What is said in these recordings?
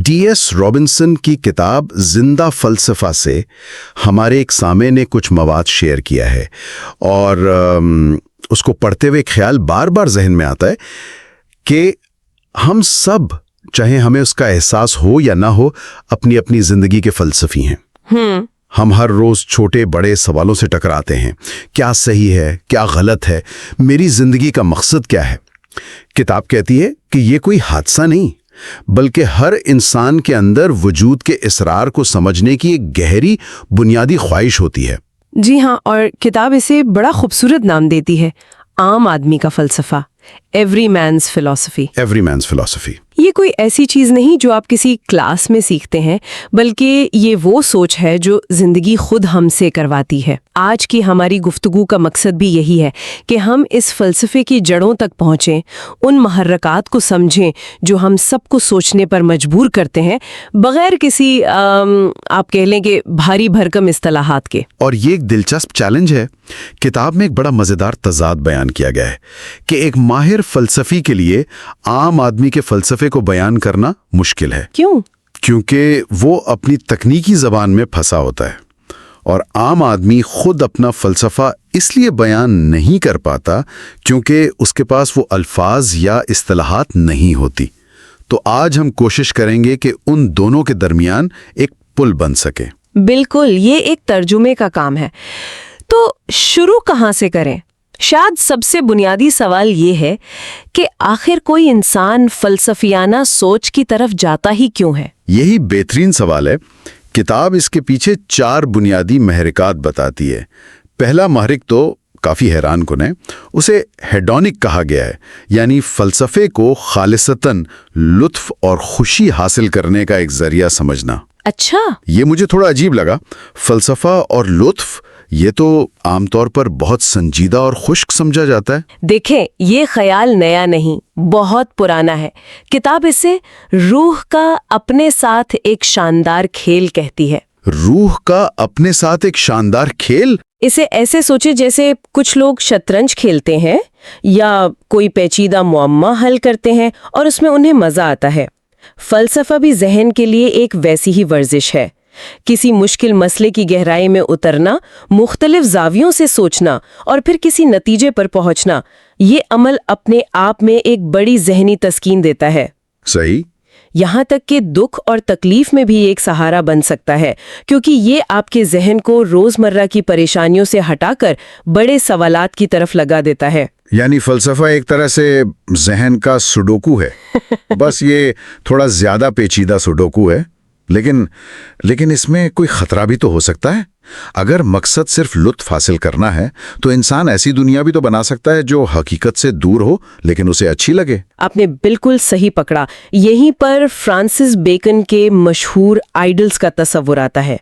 D S Robinson کی کتاب زندہ فلسفہ سے ہمارے ایک سامع نے کچھ مواد شیئر کیا ہے اور اس کو پڑھتے ہوئے خیال بار بار ذہن میں آتا ہے کہ ہم سب، چاہے ہمیں اس کا احساس ہو یا نہ ہو، اپنی اپنی زندگی کے فلسفی ہیں۔ ہم ہر روز چھوٹے بڑے سوالوں سے ٹکراتے ہیں، کیا صحیح ہے، کیا غلط ہے، میری زندگی کا مقصد کیا ہے؟ کتاب کہتی ہے کہ یہ کوئی حادثہ نہیں، بلکہ ہر انسان کے اندر وجود کے اسرار کو سمجھنے کی ایک گہری بنیادی خواہش ہوتی ہے۔ جی ہاں، اور کتاب اسے بڑا خوبصورت نام دیتی ہے، عام آدمی کا فلسفہ، ایوری مینز فلسفی۔ ایوری مینز فلسفی۔ یہ کوئی ایسی چیز نہیں جو آپ کسی کلاس میں سیکھتے ہیں، بلکہ یہ وہ سوچ ہے جو زندگی خود ہم سے کرواتی ہے۔ آج کی ہماری گفتگو کا مقصد بھی یہی ہے کہ ہم اس فلسفے کی جڑوں تک پہنچیں، ان محرکات کو سمجھیں جو ہم سب کو سوچنے پر مجبور کرتے ہیں، بغیر کسی آپ کہہ لیں کہ بھاری بھرکم اصطلاحات کے۔ اور یہ ایک دلچسپ چیلنج ہے۔ کتاب میں ایک بڑا مزیدار تضاد بیان کیا گیا ہے کہ ایک ماہر فلسفی کے لیے عام آدمی کے فلسفے کو بیان کرنا مشکل ہے۔ کیوں؟ کیونکہ وہ اپنی تکنیکی زبان میں پھنسا ہوتا ہے، اور عام آدمی خود اپنا فلسفہ اس لیے بیان نہیں کر پاتا کیونکہ اس کے پاس وہ الفاظ یا اصطلاحات نہیں ہوتی۔ تو آج ہم کوشش کریں گے کہ ان دونوں کے درمیان ایک پل بن سکے۔ بالکل، یہ ایک ترجمے کا کام ہے۔ تو شروع کہاں سے کریں؟ شاید سب سے بنیادی سوال یہ ہے کہ آخر کوئی انسان فلسفیانہ سوچ کی طرف جاتا ہی کیوں ہے؟ یہی بہترین سوال ہے۔ کتاب اس کے پیچھے 4 بنیادی محرکات بتاتی ہے۔ پہلا محرک تو کافی حیران کن ہے، اسے ہیڈونک کہا گیا ہے، یعنی فلسفے کو خالصتاً لطف اور خوشی حاصل کرنے کا ایک ذریعہ سمجھنا۔ اچھا، یہ مجھے تھوڑا عجیب لگا۔ فلسفہ اور لطف، یہ تو عام طور پر بہت سنجیدہ اور خشک سمجھا جاتا ہے۔ دیکھیں، یہ خیال نیا نہیں، بہت پرانا ہے۔ کتاب اسے روح کا اپنے ساتھ ایک شاندار کھیل کہتی ہے۔ روح کا اپنے ساتھ ایک شاندار کھیل؟ اسے ایسے سوچے جیسے کچھ لوگ شطرنج کھیلتے ہیں یا کوئی پیچیدہ معمہ حل کرتے ہیں اور اس میں انہیں مزہ آتا ہے۔ فلسفہ بھی ذہن کے لیے ایک ویسی ہی ورزش ہے۔ کسی مشکل مسئلے کی گہرائی میں اترنا، مختلف زاویوں سے سوچنا اور پھر کسی نتیجے پر پہنچنا، یہ عمل اپنے آپ میں ایک بڑی ذہنی تسکین دیتا ہے۔ صحیح۔ یہاں تک کہ دکھ اور تکلیف میں بھی ایک سہارا بن سکتا ہے، کیونکہ یہ آپ کے ذہن کو روزمرہ کی پریشانیوں سے ہٹا کر بڑے سوالات کی طرف لگا دیتا ہے۔ یعنی فلسفہ ایک طرح سے ذہن کا سوڈوکو ہے، بس یہ تھوڑا زیادہ پیچیدہ سوڈوکو ہے۔ لیکن اس میں کوئی خطرہ بھی تو ہو سکتا ہے۔ اگر مقصد صرف لطف حاصل کرنا ہے تو انسان ایسی دنیا بھی تو بنا سکتا ہے جو حقیقت سے دور ہو لیکن اسے اچھی لگے۔ آپ نے بالکل صحیح پکڑا۔ یہیں پر فرانسس بیکن کے مشہور آئیڈلز کا تصور آتا ہے۔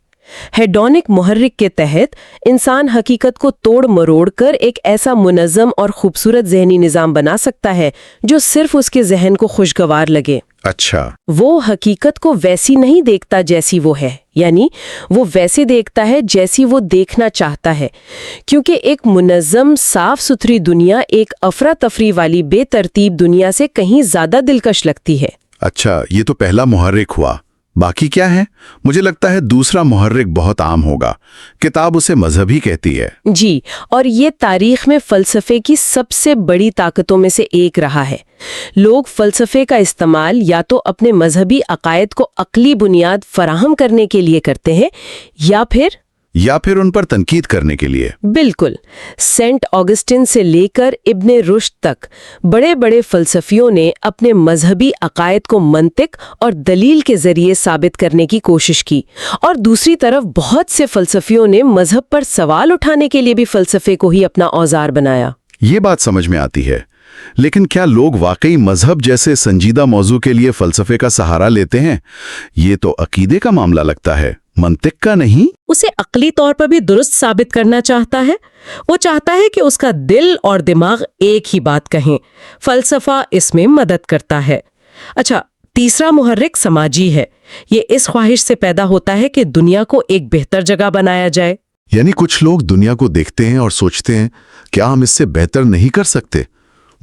ہیڈونک محرک کے تحت انسان حقیقت کو توڑ مروڑ کر ایک ایسا منظم اور خوبصورت ذہنی نظام بنا سکتا ہے جو صرف اس کے ذہن کو خوشگوار لگے۔ اچھا۔ وہ حقیقت کو ویسی نہیں دیکھتا جیسی وہ ہے، یعنی وہ ویسے دیکھتا ہے جیسی وہ دیکھنا چاہتا ہے، کیونکہ ایک منظم صاف ستھری دنیا ایک افراتفری والی بے ترتیب دنیا سے کہیں زیادہ دلکش لگتی ہے۔ اچھا، یہ تو پہلا محرک ہوا۔ باقی کیا ہے؟ مجھے لگتا ہے دوسرا محرک بہت عام ہوگا۔ کتاب اسے مذہبی کہتی ہے۔ جی، اور یہ تاریخ میں فلسفے کی سب سے بڑی طاقتوں میں سے ایک رہا ہے۔ لوگ فلسفے کا استعمال یا تو اپنے مذہبی عقائد کو عقلی بنیاد فراہم کرنے کے لیے کرتے ہیں یا پھر ان پر تنقید کرنے کے لیے۔ بالکل۔ سینٹ آگسٹن سے لے کر ابن رشد تک بڑے بڑے فلسفیوں نے اپنے مذہبی عقائد کو منطق اور دلیل کے ذریعے ثابت کرنے کی کوشش کی، اور دوسری طرف بہت سے فلسفیوں نے مذہب پر سوال اٹھانے کے لیے بھی فلسفے کو ہی اپنا اوزار بنایا۔ یہ بات سمجھ میں آتی ہے، لیکن کیا لوگ واقعی مذہب جیسے سنجیدہ موضوع کے لیے فلسفے کا سہارا لیتے ہیں؟ یہ تو عقیدے کا معاملہ لگتا ہے، منطق کا نہیں۔ اسے عقلی طور پر بھی درست ثابت کرنا چاہتا ہے۔ وہ چاہتا ہے کہ اس کا دل اور دماغ ایک ہی بات کہیں۔ فلسفہ اس میں مدد کرتا ہے۔ اچھا، تیسرا محرک سماجی ہے۔ یہ اس خواہش سے پیدا ہوتا ہے کہ دنیا کو ایک بہتر جگہ بنایا جائے۔ یعنی کچھ لوگ دنیا کو دیکھتے ہیں اور سوچتے ہیں کیا ہم اس سے بہتر نہیں کر سکتے؟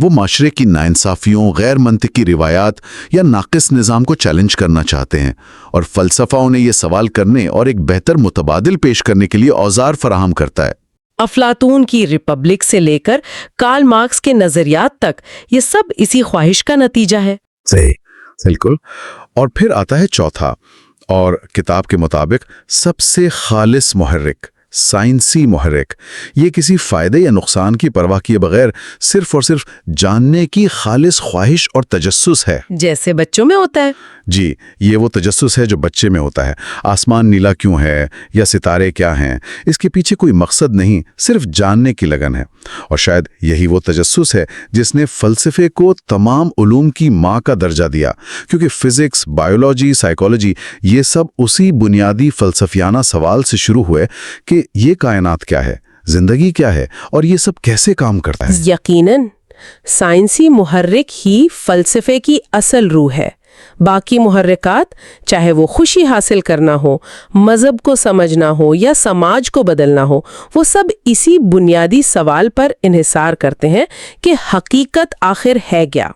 وہ معاشرے کی ناانصافیوں، غیر منطقی روایات یا ناقص نظام کو چیلنج کرنا چاہتے ہیں، اور فلسفہ انہیں یہ سوال کرنے اور ایک بہتر متبادل پیش کرنے کے لیے اوزار فراہم کرتا ہے۔ افلاطون کی ریپبلک سے لے کر کارل مارکس کے نظریات تک یہ سب اسی خواہش کا نتیجہ ہے۔ صحیح، بالکل۔ اور پھر آتا ہے چوتھا، اور کتاب کے مطابق سب سے خالص محرک، سائنسی محرک۔ یہ کسی فائدے یا نقصان کی پرواہ کیے بغیر صرف اور صرف جاننے کی خالص خواہش اور تجسس ہے۔ جیسے بچوں میں ہوتا ہے۔ جی، یہ وہ تجسس ہے جو بچے میں ہوتا ہے۔ آسمان نیلا کیوں ہے یا ستارے کیا ہیں، اس کے پیچھے کوئی مقصد نہیں، صرف جاننے کی لگن ہے۔ اور شاید یہی وہ تجسس ہے جس نے فلسفے کو تمام علوم کی ماں کا درجہ دیا، کیونکہ فزکس، بائیولوجی، سائیکالوجی، یہ سب اسی بنیادی فلسفیانہ سوال سے شروع ہوئے کہ یہ کائنات کیا ہے، زندگی کیا ہے، اور یہ سب کیسے کام کرتا ہے۔ یقیناً سائنسی محرک ہی فلسفے کی اصل روح ہے۔ باقی محرکات، چاہے وہ خوشی حاصل کرنا ہو، مذہب کو سمجھنا ہو یا سماج کو بدلنا ہو، وہ سب اسی بنیادی سوال پر انحصار کرتے ہیں کہ حقیقت آخر ہے کیا۔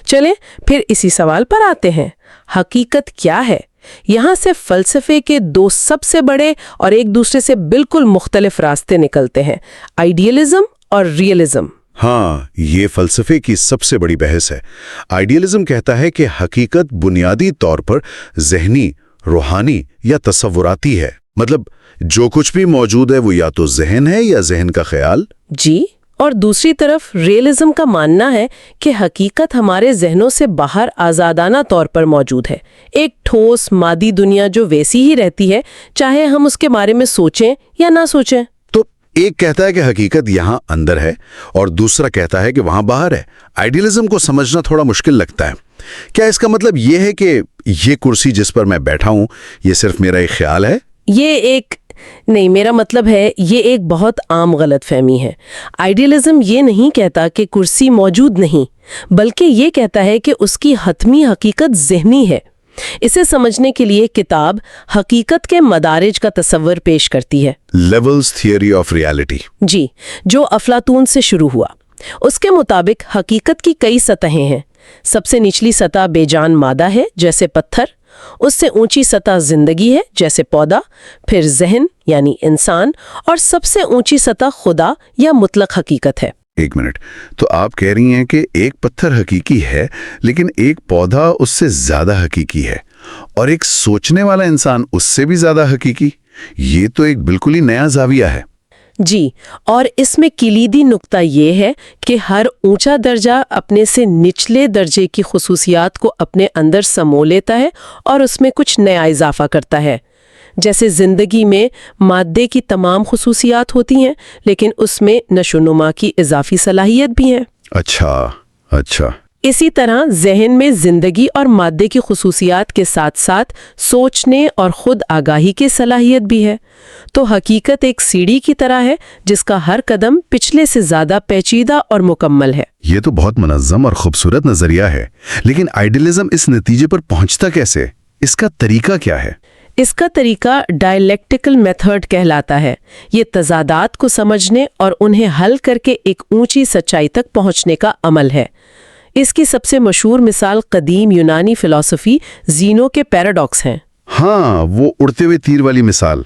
چلیں پھر اسی سوال پر آتے ہیں، حقیقت کیا ہے؟ یہاں سے فلسفے کے دو سب سے بڑے اور ایک دوسرے سے بالکل مختلف راستے نکلتے ہیں، آئیڈیلزم اور ریئلزم۔ ہاں، یہ فلسفے کی سب سے بڑی بحث ہے۔ آئیڈیلزم کہتا ہے کہ حقیقت بنیادی طور پر ذہنی، روحانی یا تصوراتی ہے، مطلب جو کچھ بھی موجود ہے وہ یا تو ذہن ہے یا ذہن کا خیال۔ جی، اور دوسری طرف ریئلزم کا ماننا ہے کہ حقیقت ہمارے ذہنوں سے باہر آزادانہ طور پر موجود ہے، ایک ٹھوس مادی دنیا جو ویسی ہی رہتی ہے چاہے ہم اس کے بارے میں سوچیں یا نہ سوچیں۔ تو ایک کہتا ہے کہ حقیقت یہاں اندر ہے اور دوسرا کہتا ہے کہ وہاں باہر ہے۔ آئیڈیلزم کو سمجھنا تھوڑا مشکل لگتا ہے۔ کیا اس کا مطلب یہ ہے کہ یہ کرسی جس پر میں بیٹھا ہوں یہ صرف میرا ایک خیال ہے؟ نہیں، میرا مطلب ہے یہ ایک بہت عام غلط فہمی ہے۔ آئیڈیلزم یہ نہیں کہتا کہ کرسی موجود نہیں، بلکہ یہ کہتا ہے کہ اس کی حتمی حقیقت ذہنی ہے۔ اسے سمجھنے کے لیے کتاب حقیقت کے مدارج کا تصور پیش کرتی ہے، لیولز تھیوری آف ریالٹی۔ جی، جو افلاطون سے شروع ہوا۔ اس کے مطابق حقیقت کی کئی سطحیں ہیں۔ سب سے نچلی سطح بے جان مادہ ہے، جیسے پتھر۔ اس سے اونچی سطح زندگی ہے، جیسے پودا، پھر ذہن یعنی انسان، اور سب سے اونچی سطح خدا یا مطلق حقیقت ہے۔ ایک منٹ، تو آپ کہہ رہی ہیں کہ ایک پتھر حقیقی ہے لیکن ایک پودا اس سے زیادہ حقیقی ہے، اور ایک سوچنے والا انسان اس سے بھی زیادہ حقیقی؟ یہ تو ایک بالکل ہی نیا زاویہ ہے۔ جی، اور اس میں کلیدی نقطہ یہ ہے کہ ہر اونچا درجہ اپنے سے نچلے درجے کی خصوصیات کو اپنے اندر سمو لیتا ہے اور اس میں کچھ نیا اضافہ کرتا ہے۔ جیسے زندگی میں مادے کی تمام خصوصیات ہوتی ہیں، لیکن اس میں نشو و نما کی اضافی صلاحیت بھی ہے۔ اچھا۔ اسی طرح ذہن میں زندگی اور مادے کی خصوصیات کے ساتھ ساتھ سوچنے اور خود آگاہی کی صلاحیت بھی ہے۔ تو حقیقت ایک سیڑھی کی طرح ہے جس کا ہر قدم پچھلے سے زیادہ پیچیدہ اور مکمل ہے۔ یہ تو بہت منظم اور خوبصورت نظریہ ہے، لیکن آئیڈیلزم اس نتیجے پر پہنچتا کیسے؟ اس کا طریقہ کیا ہے؟ اس کا طریقہ ڈائلیکٹیکل میتھڈ کہلاتا ہے۔ یہ تضادات کو سمجھنے اور انہیں حل کر کے ایک اونچی سچائی تک پہنچنے کا عمل ہے۔ اس کی سب سے مشہور مثال قدیم یونانی فلسفی زینو کے پیراڈاکس ہیں۔ ہاں، وہ اڑتے ہوئے تیر والی مثال،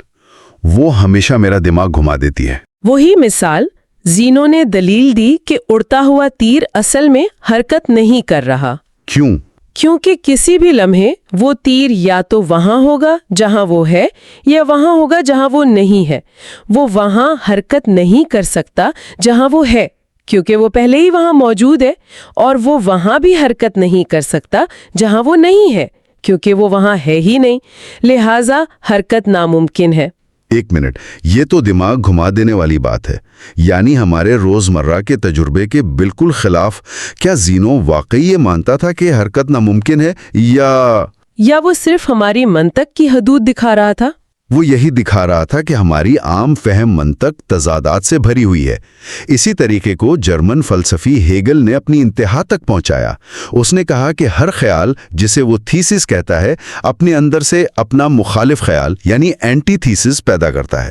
وہ ہمیشہ میرا دماغ گھما دیتی ہے۔ وہی مثال، زینو نے دلیل دی کہ اڑتا ہوا تیر اصل میں حرکت نہیں کر رہا۔ کیوں؟ کیونکہ کسی بھی لمحے وہ تیر یا تو وہاں ہوگا جہاں وہ ہے یا وہاں ہوگا جہاں وہ نہیں ہے۔ وہ وہاں حرکت نہیں کر سکتا جہاں وہ ہے کیونکہ وہ پہلے ہی وہاں موجود ہے، اور وہ وہاں بھی حرکت نہیں کر سکتا جہاں وہ نہیں ہے کیونکہ وہ وہاں ہے ہی نہیں، لہٰذا حرکت ناممکن ہے۔ ایک منٹ، یہ تو دماغ گھما دینے والی بات ہے، یعنی ہمارے روزمرہ کے تجربے کے بالکل خلاف۔ کیا زینو واقعی یہ مانتا تھا کہ حرکت ناممکن ہے، یا وہ صرف ہماری منطق کی حدود دکھا رہا تھا؟ وہ یہی دکھا رہا تھا کہ ہماری عام فہم منطق تضادات سے بھری ہوئی ہے۔ اسی طریقے کو جرمن فلسفی ہیگل نے اپنی انتہا تک پہنچایا۔ اس نے کہا کہ ہر خیال، جسے وہ تھیسس کہتا ہے، اپنے اندر سے اپنا مخالف خیال یعنی اینٹی تھیسس پیدا کرتا ہے۔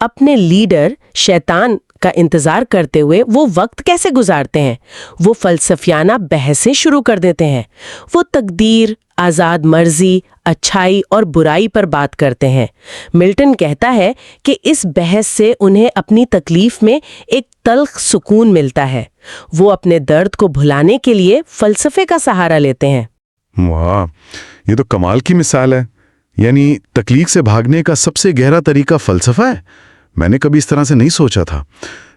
اپنے لیڈر شیطان کا انتظار کرتے ہوئے وہ وقت کیسے گزارتے ہیں؟ وہ فلسفیانہ بحثیں شروع کر دیتے ہیں۔ وہ تقدیر، آزاد مرضی، اچھائی اور برائی پر بات کرتے ہیں۔ ملٹن کہتا ہے کہ اس بحث سے انہیں اپنی تکلیف میں ایک تلخ سکون ملتا ہے۔ وہ اپنے درد کو بھلانے کے لیے فلسفے کا سہارا لیتے ہیں۔ واہ، یہ تو کمال کی مثال ہے۔ یعنی تکلیف سے بھاگنے کا سب سے گہرا طریقہ فلسفہ ہے۔ میں نے کبھی اس طرح سے نہیں سوچا تھا۔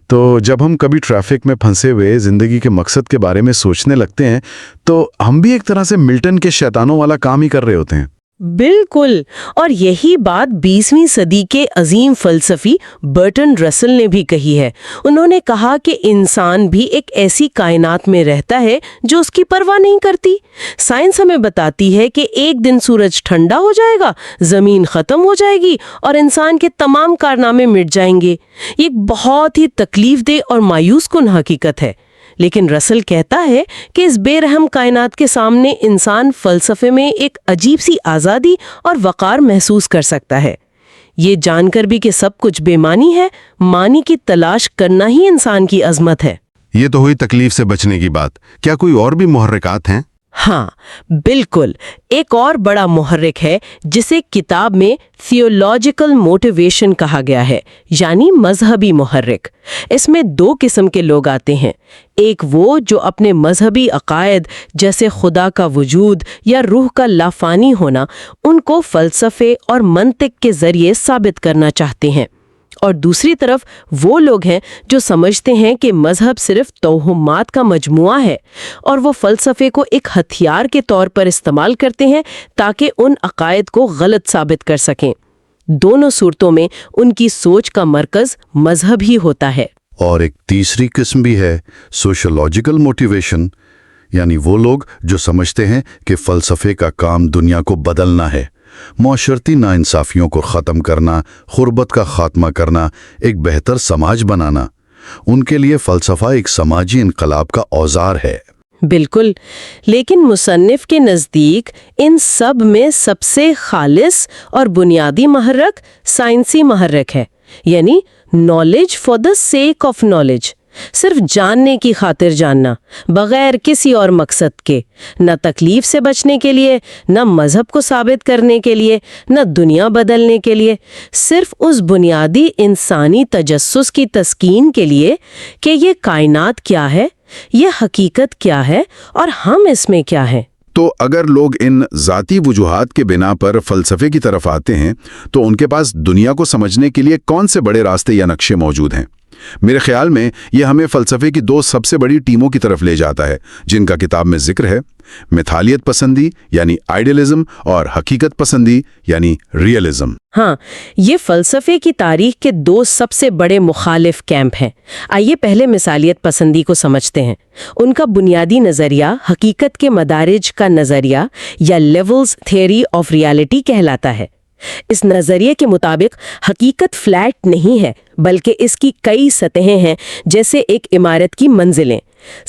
تو جب ہم کبھی ٹریفک میں پھنسے ہوئے زندگی کے مقصد کے بارے میں سوچنے لگتے ہیں تو ہم بھی ایک طرح سے ملٹن کے شیطانوں والا کام ہی کر رہے ہوتے ہیں۔ بالکل، اور یہی بات 20ویں صدی کے عظیم فلسفی برٹن رسل نے بھی کہی ہے۔ انہوں نے کہا کہ انسان بھی ایک ایسی کائنات میں رہتا ہے جو اس کی پرواہ نہیں کرتی۔ سائنس ہمیں بتاتی ہے کہ ایک دن سورج ٹھنڈا ہو جائے گا، زمین ختم ہو جائے گی اور انسان کے تمام کارنامے مٹ جائیں گے۔ یہ ایک بہت ہی تکلیف دہ اور مایوس کن حقیقت ہے، لیکن رسل کہتا ہے کہ اس بے رحم کائنات کے سامنے انسان فلسفے میں ایک عجیب سی آزادی اور وقار محسوس کر سکتا ہے۔ یہ جان کر بھی کہ سب کچھ بے معنی ہے، معنی کی تلاش کرنا ہی انسان کی عظمت ہے۔ یہ تو ہوئی تکلیف سے بچنے کی بات، کیا کوئی اور بھی محرکات ہیں؟ ہاں بالکل، ایک اور بڑا محرک ہے جسے کتاب میں تھیولوجیکل موٹیویشن کہا گیا ہے، یعنی مذہبی محرک۔ اس میں 2 قسم کے لوگ آتے ہیں۔ ایک وہ جو اپنے مذہبی عقائد جیسے خدا کا وجود یا روح کا لافانی ہونا ان کو فلسفے اور منطق کے ذریعے ثابت کرنا چاہتے ہیں، اور دوسری طرف وہ لوگ ہیں جو سمجھتے ہیں کہ مذہب صرف توہمات کا مجموعہ ہے اور وہ فلسفے کو ایک ہتھیار کے طور پر استعمال کرتے ہیں تاکہ ان عقائد کو غلط ثابت کر سکیں۔ دونوں صورتوں میں ان کی سوچ کا مرکز مذہب ہی ہوتا ہے۔ اور ایک تیسری قسم بھی ہے، سوشولوجیکل موٹیویشن، یعنی وہ لوگ جو سمجھتے ہیں کہ فلسفے کا کام دنیا کو بدلنا ہے، معاشرتی ناانصافیوں کو ختم کرنا، غربت کا خاتمہ کرنا، ایک بہتر سماج بنانا۔ ان کے لیے فلسفہ ایک سماجی انقلاب کا اوزار ہے۔ بالکل، لیکن مصنف کے نزدیک ان سب میں سب سے خالص اور بنیادی محرک سائنسی محرک ہے، یعنی knowledge for the sake of knowledge, صرف جاننے کی خاطر جاننا، بغیر کسی اور مقصد کے، نہ تکلیف سے بچنے کے لیے، نہ مذہب کو ثابت کرنے کے لیے، نہ دنیا بدلنے کے لیے، صرف اس بنیادی انسانی تجسس کی تسکین کے لیے کہ یہ کائنات کیا ہے، یہ حقیقت کیا ہے اور ہم اس میں کیا ہیں۔ تو اگر لوگ ان ذاتی وجوہات کے بنا پر فلسفے کی طرف آتے ہیں تو ان کے پاس دنیا کو سمجھنے کے لیے کون سے بڑے راستے یا نقشے موجود ہیں؟ میرے خیال میں یہ ہمیں فلسفے کی 2 سب سے بڑی ٹیموں کی طرف لے جاتا ہے جن کا کتاب میں ذکر ہے، مثالیت پسندی یعنی آئیڈیلزم اور حقیقت پسندی یعنی ریئلزم۔ ہاں، یہ فلسفے کی تاریخ کے 2 سب سے بڑے مخالف کیمپ ہیں۔ آئیے پہلے مثالیت پسندی کو سمجھتے ہیں۔ ان کا بنیادی نظریہ حقیقت کے مدارج کا نظریہ یا لیولز تھیوری آف ریالٹی کہلاتا ہے۔ اس نظریے کے مطابق حقیقت فلیٹ نہیں ہے بلکہ اس کی کئی سطحیں ہیں، جیسے ایک عمارت کی منزلیں۔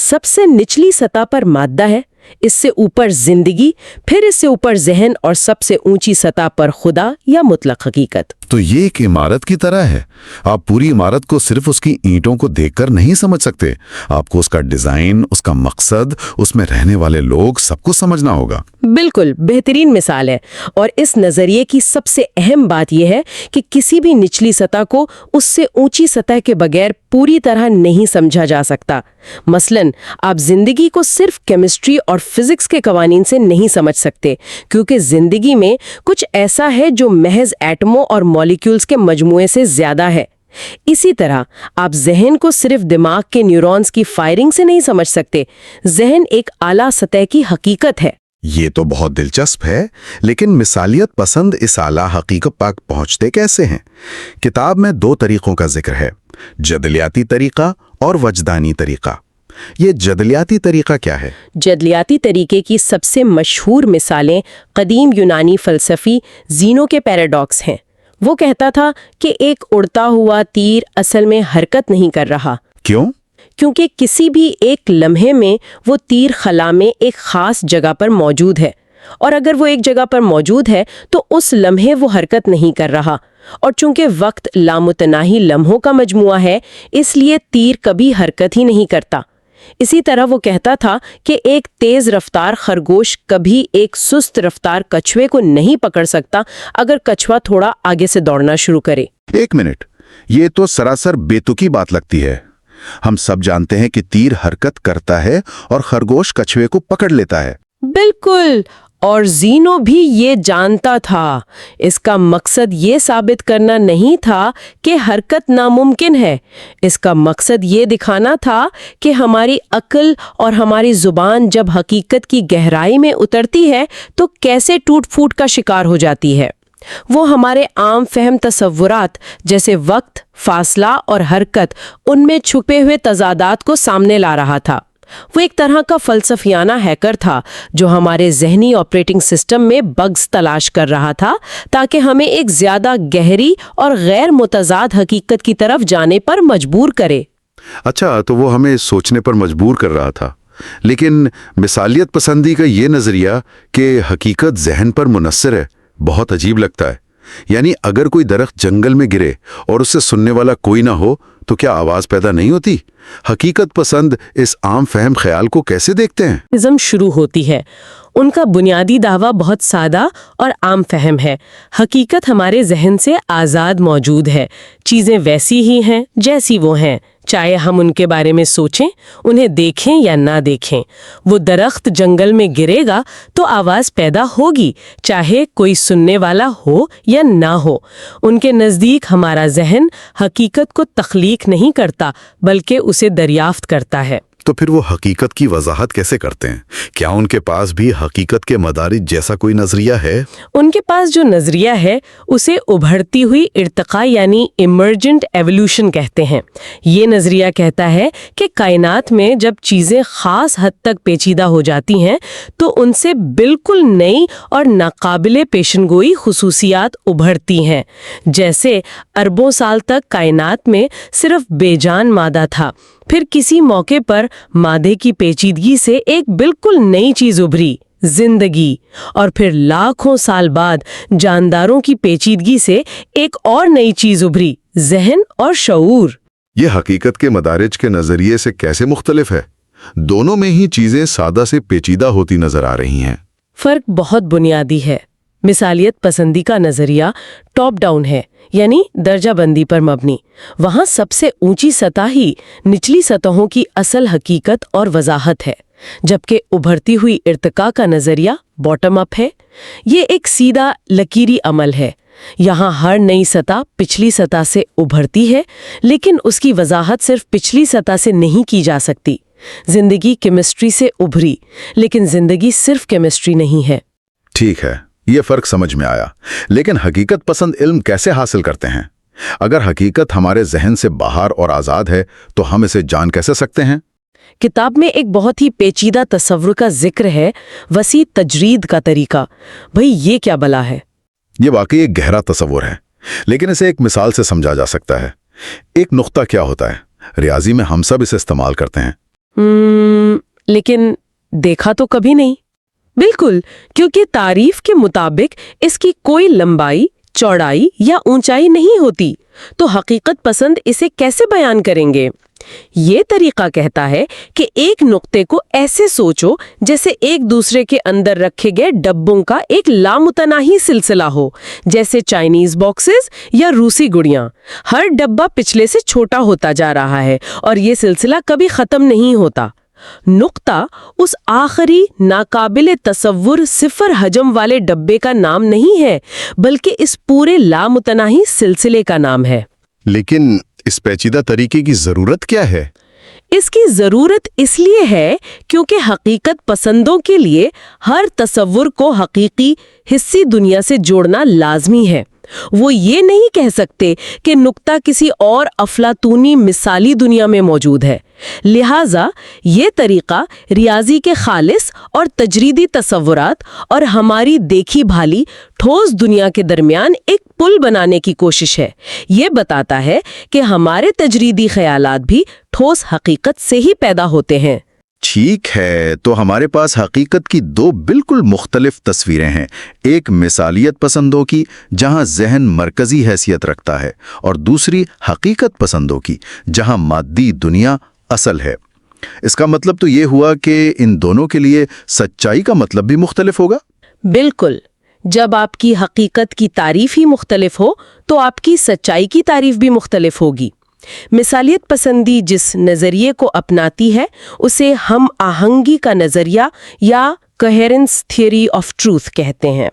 سب سے نچلی سطح پر مادہ ہے، اس سے اوپر زندگی، پھر اس سے اوپر ذہن، اور سب سے اونچی سطح پر خدا یا مطلق حقیقت۔ تو یہ ایک عمارت کی طرح ہے۔ آپ پوری عمارت کو صرف اس کی اینٹوں کو دیکھ کر نہیں سمجھ سکتے، آپ کو اس کا ڈیزائن، اس کا مقصد، اس میں رہنے والے لوگ، سب کو سمجھنا ہوگا۔ بالکل بہترین مثال ہے، اور اس نظریے کی سب سے اہم بات یہ ہے کہ کسی بھی نچلی سطح کو اس سے اونچی سطح کے بغیر پوری طرح نہیں سمجھا جا سکتا۔ مثلاً آپ زندگی کو صرف کیمسٹری اور فزکس کے قوانین سے نہیں سمجھ سکتے، کیونکہ زندگی میں کچھ ایسا ہے جو محض ایٹموں اور مالیکیولز کے مجموعے سے زیادہ ہے۔ اسی طرح آپ ذہن کو صرف دماغ کے نیورونز کی فائرنگ سے نہیں سمجھ سکتے۔ ذہن ایک اعلیٰ سطح کی حقیقت ہے۔ یہ تو بہت دلچسپ ہے، لیکن مثالیت پسند اس اعلیٰ حقیقت تک پہنچتے کیسے ہیں؟ کتاب میں 2 طریقوں کا ذکر ہے، جدلیاتی طریقہ اور وجدانی طریقہ۔ یہ جدلیاتی طریقہ کیا ہے؟ جدلیاتی طریقے کی سب سے مشہور مثالیں قدیم یونانی فلسفی زینو کے پیراڈاکس ہیں۔ وہ کہتا تھا کہ ایک اڑتا ہوا تیر اصل میں حرکت نہیں کر رہا۔ کیوں؟ کیونکہ کسی بھی ایک لمحے میں وہ تیر خلا میں ایک خاص جگہ پر موجود ہے، اور اگر وہ ایک جگہ پر موجود ہے تو اس لمحے وہ حرکت نہیں کر رہا، اور چونکہ وقت لامتناہی لمحوں کا مجموعہ ہے اس لیے تیر کبھی حرکت ہی نہیں کرتا۔ اسی طرح وہ کہتا تھا کہ ایک تیز رفتار خرگوش کبھی ایک سست رفتار کچھوے کو نہیں پکڑ سکتا اگر کچھوا تھوڑا آگے سے دوڑنا شروع کرے۔ ایک منٹ، یہ تو سراسر بیتوکی بات لگتی ہے۔ ہم سب جانتے ہیں کہ تیر حرکت کرتا ہے اور خرگوش کچھوے کو پکڑ لیتا ہے۔ بالکل، اور زینو بھی یہ جانتا تھا۔ اس کا مقصد یہ ثابت کرنا نہیں تھا کہ حرکت ناممکن ہے، اس کا مقصد یہ دکھانا تھا کہ ہماری عقل اور ہماری زبان جب حقیقت کی گہرائی میں اترتی ہے تو کیسے ٹوٹ پھوٹ کا شکار ہو جاتی ہے۔ وہ ہمارے عام فہم تصورات جیسے وقت، فاصلہ اور حرکت، ان میں چھپے ہوئے تضادات کو سامنے لا رہا تھا۔ وہ ایک طرح کا فلسفیانہ ہیکر تھا جو ہمارے ذہنی آپریٹنگ سسٹم میں بگز تلاش کر رہا تھا تاکہ ہمیں ایک زیادہ گہری اور غیر متضاد حقیقت کی طرف جانے پر مجبور کرے۔ اچھا، تو وہ ہمیں سوچنے پر مجبور کر رہا تھا، لیکن مثالیت پسندی کا یہ نظریہ کہ حقیقت ذہن پر منحصر ہے بہت عجیب لگتا ہے۔ یعنی اگر کوئی درخت جنگل میں گرے اور اسے سننے والا کوئی نہ ہو تو کیا آواز پیدا نہیں ہوتی؟ حقیقت پسند اس عام فہم خیال کو کیسے دیکھتے ہیں؟ نظم شروع ہوتی ہے۔ ان کا بنیادی دعویٰ بہت سادہ اور عام فہم ہے۔ حقیقت ہمارے ذہن سے آزاد موجود ہے، چیزیں ویسی ہی ہیں جیسی وہ ہیں، چاہے ہم ان کے بارے میں سوچیں، انہیں دیکھیں یا نہ دیکھیں۔ وہ درخت جنگل میں گرے گا تو آواز پیدا ہوگی، چاہے کوئی سننے والا ہو یا نہ ہو۔ ان کے نزدیک ہمارا ذہن حقیقت کو تخلیق نہیں کرتا بلکہ اسے دریافت کرتا ہے۔ تو پھر وہ حقیقت کی وضاحت کیسے کرتے ہیں؟ کیا ان کے پاس بھی حقیقت کے مدارج جیسا کوئی نظریہ ہے؟ ان کے پاس جو نظریہ ہے اسے ابھرتی ہوئی ارتقاء یعنی ایمرجنٹ ایولیوشن کہتے ہیں۔ یہ نظریہ کہتا ہے کہ کائنات میں جب چیزیں خاص حد تک پیچیدہ ہو جاتی ہیں تو ان سے بالکل نئی اور ناقابل پیشن گوئی خصوصیات ابھرتی ہیں۔ جیسے اربوں سال تک کائنات میں صرف بے جان مادہ تھا، پھر کسی موقع پر مادے کی پیچیدگی سے ایک بالکل نئی چیز ابھری، زندگی، اور پھر لاکھوں سال بعد جانداروں کی پیچیدگی سے ایک اور نئی چیز ابھری، ذہن اور شعور۔ یہ حقیقت کے مدارج کے نظریے سے کیسے مختلف ہے؟ دونوں میں ہی چیزیں سادہ سے پیچیدہ ہوتی نظر آ رہی ہیں۔ فرق بہت بنیادی ہے۔ مثالیت پسندی کا نظریہ ٹاپ ڈاؤن ہے، یعنی درجہ بندی پر مبنی۔ وہاں سب سے اونچی سطح ہی نچلی سطحوں کی اصل حقیقت اور وضاحت ہے، جبکہ ابھرتی ہوئی ارتقاء کا نظریہ باٹم اپ ہے۔ یہ ایک سیدھا لکیری عمل ہے۔ یہاں ہر نئی سطح پچھلی سطح سے ابھرتی ہے، لیکن اس کی وضاحت صرف پچھلی سطح سے نہیں کی جا سکتی۔ زندگی کیمسٹری سے ابھری، لیکن زندگی صرف کیمسٹری نہیں ہے۔ ٹھیک ہے، یہ فرق سمجھ میں آیا، لیکن حقیقت پسند علم کیسے حاصل کرتے ہیں؟ اگر حقیقت ہمارے ذہن سے باہر اور آزاد ہے تو ہم اسے جان کیسے سکتے ہیں؟ کتاب میں ایک بہت ہی پیچیدہ تصور کا ذکر ہے، وسیع تجرید کا طریقہ۔ بھئی یہ کیا بلا ہے؟ یہ واقعی ایک گہرا تصور ہے، لیکن اسے ایک مثال سے سمجھا جا سکتا ہے۔ ایک نقطہ کیا ہوتا ہے؟ ریاضی میں ہم سب اسے استعمال کرتے ہیں، لیکن دیکھا تو کبھی نہیں۔ بالکل، کیونکہ تعریف کے مطابق اس کی کوئی لمبائی، چوڑائی یا اونچائی نہیں ہوتی، تو حقیقت پسند اسے کیسے بیان کریں گے؟ یہ طریقہ کہتا ہے کہ ایک نقطے کو ایسے سوچو جیسے ایک دوسرے کے اندر رکھے گئے ڈبوں کا ایک لامتناہی سلسلہ ہو، جیسے چائنیز باکسز یا روسی گڑیاں۔ ہر ڈبہ پچھلے سے چھوٹا ہوتا جا رہا ہے اور یہ سلسلہ کبھی ختم نہیں ہوتا۔ نقطہ اس آخری ناقابل تصور صفر حجم والے ڈبے کا نام نہیں ہے، بلکہ اس پورے لامتناہی سلسلے کا نام ہے۔ لیکن اس پیچیدہ طریقے کی ضرورت کیا ہے؟ اس کی ضرورت اس لیے ہے کیونکہ حقیقت پسندوں کے لیے ہر تصور کو حقیقی حسی دنیا سے جوڑنا لازمی ہے۔ وہ یہ نہیں کہہ سکتے کہ نقطہ کسی اور افلاطونی مثالی دنیا میں موجود ہے۔ لہٰذا یہ طریقہ ریاضی کے خالص اور تجریدی تصورات اور ہماری دیکھی بھالی ٹھوس دنیا کے درمیان ایک پل بنانے کی کوشش ہے۔ یہ بتاتا ہے کہ ہمارے تجریدی خیالات بھی ٹھوس حقیقت سے ہی پیدا ہوتے ہیں۔ ٹھیک ہے، تو ہمارے پاس حقیقت کی دو بالکل مختلف تصویریں ہیں، ایک مثالیت پسندوں کی جہاں ذہن مرکزی حیثیت رکھتا ہے، اور دوسری حقیقت پسندوں کی جہاں مادی دنیا اصل ہے۔ اس کا مطلب تو یہ ہوا کہ ان دونوں کے لیے سچائی کا مطلب بھی مختلف ہوگا؟ بالکل، جب آپ کی حقیقت کی تعریف ہی مختلف ہو تو آپ کی سچائی کی تعریف بھی مختلف ہوگی۔ مثالیت پسندی جس نظریے کو اپناتی ہے اسے ہم آہنگی کا نظریہ یا کوہیرنس تھیوری آف ٹروتھ کہتے ہیں۔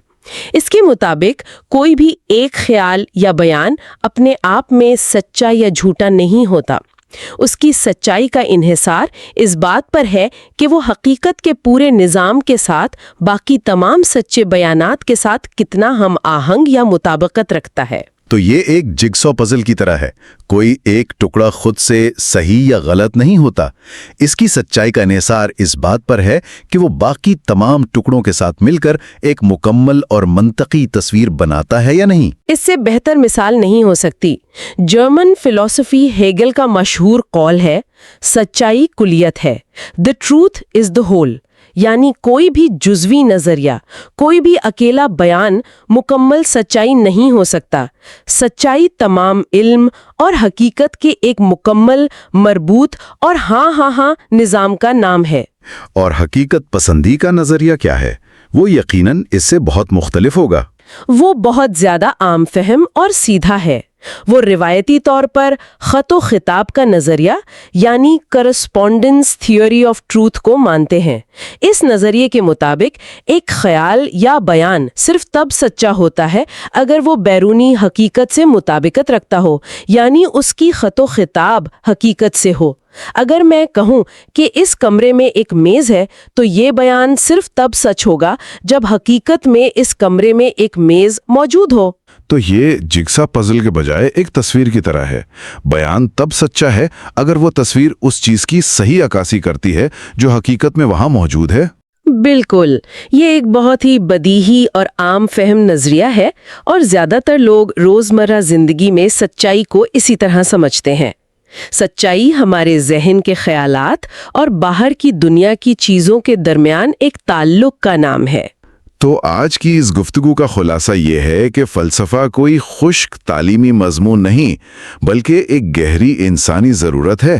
اس کے مطابق کوئی بھی ایک خیال یا بیان اپنے آپ میں سچا یا جھوٹا نہیں ہوتا، اس کی سچائی کا انحصار اس بات پر ہے کہ وہ حقیقت کے پورے نظام کے ساتھ باقی تمام سچے بیانات کے ساتھ کتنا ہم آہنگ یا مطابقت رکھتا ہے۔ تو یہ ایک جگسو پزل کی طرح ہے، کوئی ایک ٹکڑا خود سے صحیح یا غلط نہیں ہوتا، اس کی سچائی کا انحصار اس بات پر ہے کہ وہ باقی تمام ٹکڑوں کے ساتھ مل کر ایک مکمل اور منطقی تصویر بناتا ہے یا نہیں۔ اس سے بہتر مثال نہیں ہو سکتی۔ جرمن فلسفی ہیگل کا مشہور قول ہے، سچائی کلیت ہے، the truth is the whole، یعنی کوئی بھی جزوی نظریہ، کوئی بھی اکیلا بیان مکمل سچائی نہیں ہو سکتا۔ سچائی تمام علم اور حقیقت کے ایک مکمل، مربوط اور ہاں نظام کا نام ہے۔ اور حقیقت پسندی کا نظریہ کیا ہے؟ وہ یقیناً اس سے بہت مختلف ہوگا۔ وہ بہت زیادہ عام فہم اور سیدھا ہے۔ وہ روایتی طور پر خط و خطاب کا نظریہ یعنی کرسپونڈنس تھیوری آف ٹروتھ کو مانتے ہیں۔ اس نظریے کے مطابق ایک خیال یا بیان صرف تب سچا ہوتا ہے اگر وہ بیرونی حقیقت سے مطابقت رکھتا ہو، یعنی اس کی خط و خطاب حقیقت سے ہو۔ اگر میں کہوں کہ اس کمرے میں ایک میز ہے تو یہ بیان صرف تب سچ ہوگا جب حقیقت میں اس کمرے میں ایک میز موجود ہو۔ تو یہ جگسا پزل کے بجائے ایک تصویر کی طرح ہے۔ بیان تب سچا ہے اگر وہ تصویر اس چیز کی صحیح عکاسی کرتی ہے جو حقیقت میں وہاں موجود ہے۔ بالکل، یہ ایک بہت ہی بدیہی اور عام فہم نظریہ ہے، اور زیادہ تر لوگ روزمرہ زندگی میں سچائی کو اسی طرح سمجھتے ہیں۔ سچائی ہمارے ذہن کے خیالات اور باہر کی دنیا کی چیزوں کے درمیان ایک تعلق کا نام ہے۔ تو آج کی اس گفتگو کا خلاصہ یہ ہے کہ فلسفہ کوئی خشک تعلیمی مضمون نہیں، بلکہ ایک گہری انسانی ضرورت ہے۔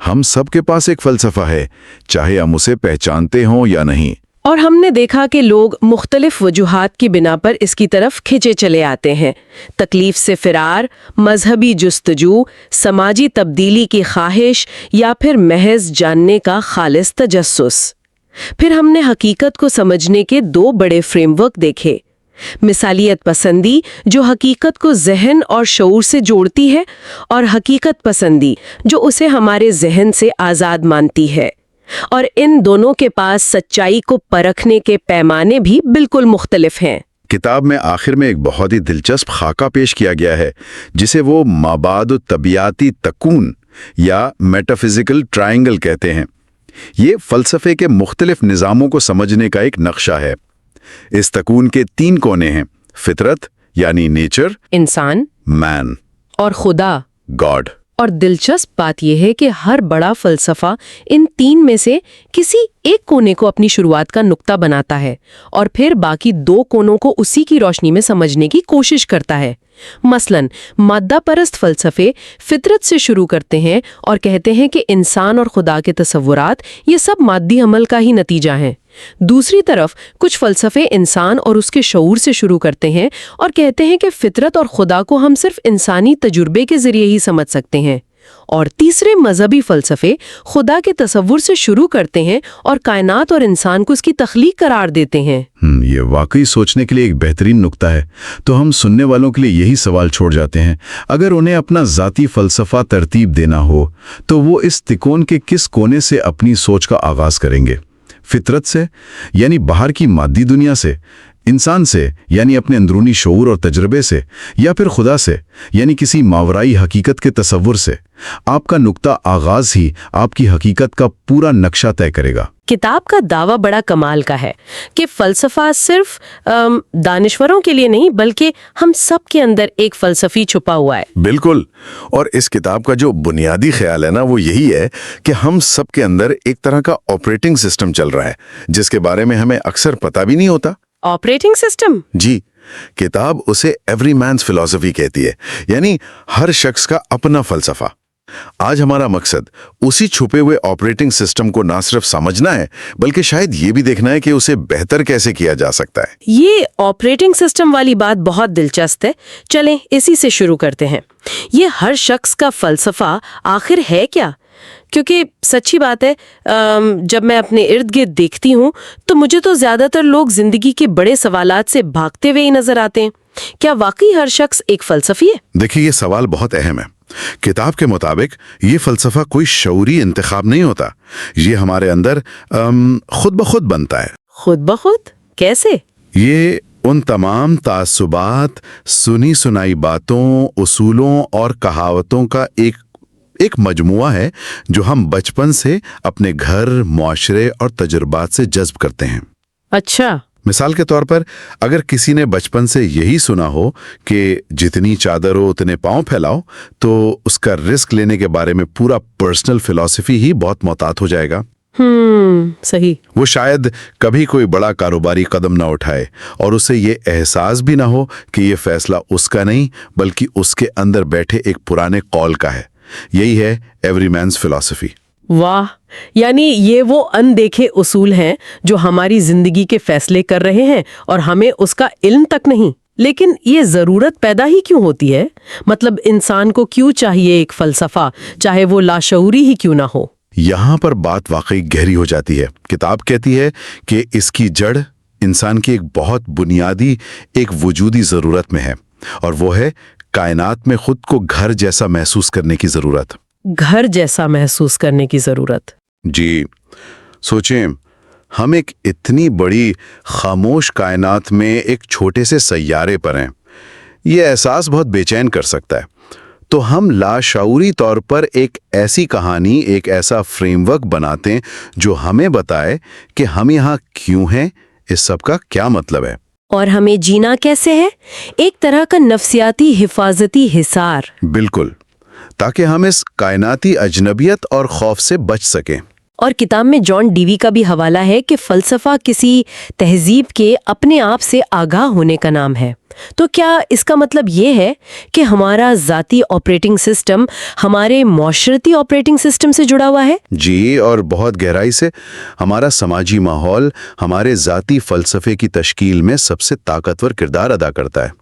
ہم سب کے پاس ایک فلسفہ ہے، چاہے ہم اسے پہچانتے ہوں یا نہیں۔ اور ہم نے دیکھا کہ لوگ مختلف وجوہات کی بنا پر اس کی طرف کھینچے چلے آتے ہیں۔ تکلیف سے فرار، مذہبی جستجو، سماجی تبدیلی کی خواہش، یا پھر محض جاننے کا خالص تجسس۔ پھر ہم نے حقیقت کو سمجھنے کے دو بڑے فریم ورک دیکھے: مثالیت پسندی جو حقیقت کو ذہن اور شعور سے جوڑتی ہے، اور حقیقت پسندی جو اسے ہمارے ذہن سے آزاد مانتی ہے۔ اور ان دونوں کے پاس سچائی کو پرکھنے کے پیمانے بھی بالکل مختلف ہیں۔ کتاب میں آخر میں ایک بہت ہی دلچسپ خاکہ پیش کیا گیا ہے جسے وہ مابعد الطبیعاتی تکون یا میٹافزیکل ٹرائنگل کہتے ہیں۔ یہ فلسفے کے مختلف نظاموں کو سمجھنے کا ایک نقشہ ہے۔ اس تکون کے 3 کونے ہیں: فطرت یعنی نیچر، انسان، مین، اور خدا، گاڈ۔ اور دلچسپ بات یہ ہے کہ ہر بڑا فلسفہ ان 3 میں سے کسی ایک کونے کو اپنی شروعات کا نقطہ بناتا ہے اور پھر باقی 2 کونوں کو اسی کی روشنی میں سمجھنے کی کوشش کرتا ہے۔ مثلاً مادہ پرست فلسفے فطرت سے شروع کرتے ہیں اور کہتے ہیں کہ انسان اور خدا کے تصورات یہ سب مادی عمل کا ہی نتیجہ ہیں۔ دوسری طرف کچھ فلسفے انسان اور اس کے شعور سے شروع کرتے ہیں اور کہتے ہیں کہ فطرت اور خدا کو ہم صرف انسانی تجربے کے ذریعے ہی سمجھ سکتے ہیں۔ اور تیسرے مذہبی فلسفے خدا کے تصور سے شروع کرتے ہیں اور کائنات اور انسان کو اس کی تخلیق قرار دیتے ہیں۔ یہ واقعی سوچنے کے لیے ایک بہترین نقطہ ہے۔ تو ہم سننے والوں کے لیے یہی سوال چھوڑ جاتے ہیں، اگر انہیں اپنا ذاتی فلسفہ ترتیب دینا ہو تو وہ اس تکون کے کس کونے سے اپنی سوچ کا آغاز کریں گے؟ فطرت سے، یعنی باہر کی مادی دنیا سے؟ انسان سے، یعنی اپنے اندرونی شعور اور تجربے سے؟ یا پھر خدا سے، یعنی کسی ماورائی حقیقت کے تصور سے؟ آپ کا نقطہ آغاز ہی آپ کی حقیقت کا پورا نقشہ طے کرے گا۔ کتاب کا دعویٰ بڑا کمال کا ہے کہ فلسفہ صرف دانشوروں کے لیے نہیں بلکہ ہم سب کے اندر ایک فلسفی چھپا ہوا ہے۔ بالکل، اور اس کتاب کا جو بنیادی خیال ہے نا وہ یہی ہے کہ ہم سب کے اندر ایک طرح کا آپریٹنگ سسٹم چل رہا ہے جس کے بارے میں ہمیں اکثر پتہ بھی نہیں ہوتا۔ Operating system? جی، کتاب اسے ایوری مینز فلسفی کہتی ہے، یعنی ہر شخص کا اپنا فلسفہ۔ آج ہمارا مقصد اسی چھپے ہوئے آپریٹنگ سسٹم کو نہ صرف سمجھنا ہے بلکہ شاید یہ بھی دیکھنا ہے کہ اسے بہتر کیسے کیا جا سکتا ہے۔ یہ آپریٹنگ سسٹم والی بات بہت دلچسپ ہے، چلیں اسی سے شروع کرتے ہیں۔ یہ ہر شخص کا فلسفہ آخر ہے کیا؟ کیونکہ سچی بات ہے جب میں اپنے ارد گرد دیکھتی ہوں تو مجھے تو زیادہ تر لوگ زندگی کے بڑے سوالات سے بھاگتے ہوئے ہی نظر آتے ہیں۔ کیا واقعی ہر شخص ایک فلسفی ہے؟ دیکھیے، یہ سوال بہت اہم ہے۔ کتاب کے مطابق یہ فلسفہ کوئی شعوری انتخاب نہیں ہوتا، یہ ہمارے اندر خود بخود بنتا ہے۔ خود بخود؟ کیسے؟ یہ ان تمام تعصبات، سنی سنائی باتوں، اصولوں اور کہاوتوں کا ایک مجموعہ ہے جو ہم بچپن سے اپنے گھر، معاشرے اور تجربات سے جذب کرتے ہیں۔ اچھا۔ مثال کے طور پر اگر کسی نے بچپن سے یہی سنا ہو کہ جتنی چادر ہو اتنے پاؤں پھیلاؤ، تو اس کا رسک لینے کے بارے میں پورا پرسنل فلسفی ہی بہت محتاط ہو جائے گا۔ صحیح۔ وہ شاید کبھی کوئی بڑا کاروباری قدم نہ اٹھائے اور اسے یہ احساس بھی نہ ہو کہ یہ فیصلہ اس کا نہیں بلکہ اس کے اندر بیٹھے ایک پرانے قول کا ہے۔ یہی ہے ایوری مینز فلسفی۔ واہ، یعنی یہ وہ اندیکھے اصول ہیں جو ہماری زندگی کے فیصلے کر رہے ہیں اور ہمیں اس کا علم تک نہیں۔ لیکن یہ ضرورت پیدا ہی کیوں ہوتی ہے؟ مطلب انسان کو کیوں چاہیے ایک فلسفہ، چاہے وہ لاشعوری ہی کیوں نہ ہو؟ یہاں پر بات واقعی گہری ہو جاتی ہے۔ کتاب کہتی ہے کہ اس کی جڑ انسان کی ایک بہت بنیادی، ایک وجودی ضرورت میں ہے، اور وہ ہے کائنات میں خود کو گھر جیسا محسوس کرنے کی ضرورت۔ گھر جیسا محسوس کرنے کی ضرورت؟ جی، سوچیں، ہم ایک اتنی بڑی خاموش کائنات میں ایک چھوٹے سے سیارے پر ہیں۔ یہ احساس بہت بے چین کر سکتا ہے۔ تو ہم لاشعوری طور پر ایک ایسی کہانی، ایک ایسا فریم ورک بناتے ہیں جو ہمیں بتائے کہ ہم یہاں کیوں ہیں، اس سب کا کیا مطلب ہے، اور ہمیں جینا کیسے ہے۔ ایک طرح کا نفسیاتی حفاظتی حصار۔ بالکل، تاکہ ہم اس کائناتی اجنبیت اور خوف سے بچ سکیں۔ اور کتاب میں جان ڈیوی کا بھی حوالہ ہے کہ فلسفہ کسی تہذیب کے اپنے آپ سے آگاہ ہونے کا نام ہے۔ تو کیا اس کا مطلب یہ ہے کہ ہمارا ذاتی آپریٹنگ سسٹم ہمارے معاشرتی آپریٹنگ سسٹم سے جڑا ہوا ہے؟ جی، اور بہت گہرائی سے۔ ہمارا سماجی ماحول ہمارے ذاتی فلسفے کی تشکیل میں سب سے طاقتور کردار ادا کرتا ہے۔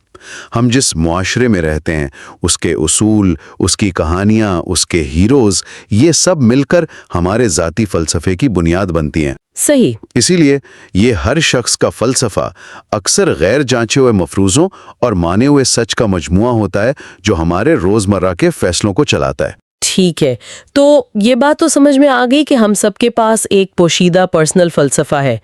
ہم جس معاشرے میں رہتے ہیں، اس کے اصول، اس کی کہانیاں، اس کے ہیروز، یہ سب مل کر ہمارے ذاتی فلسفے کی بنیاد بنتی ہیں۔ صحیح۔ اسی لیے یہ ہر شخص کا فلسفہ اکثر غیر جانچے ہوئے مفروضوں اور مانے ہوئے سچ کا مجموعہ ہوتا ہے جو ہمارے روزمرہ کے فیصلوں کو چلاتا ہے۔ ٹھیک ہے، تو یہ بات تو سمجھ میں آ گئی کہ ہم سب کے پاس ایک پوشیدہ پرسنل فلسفہ ہے،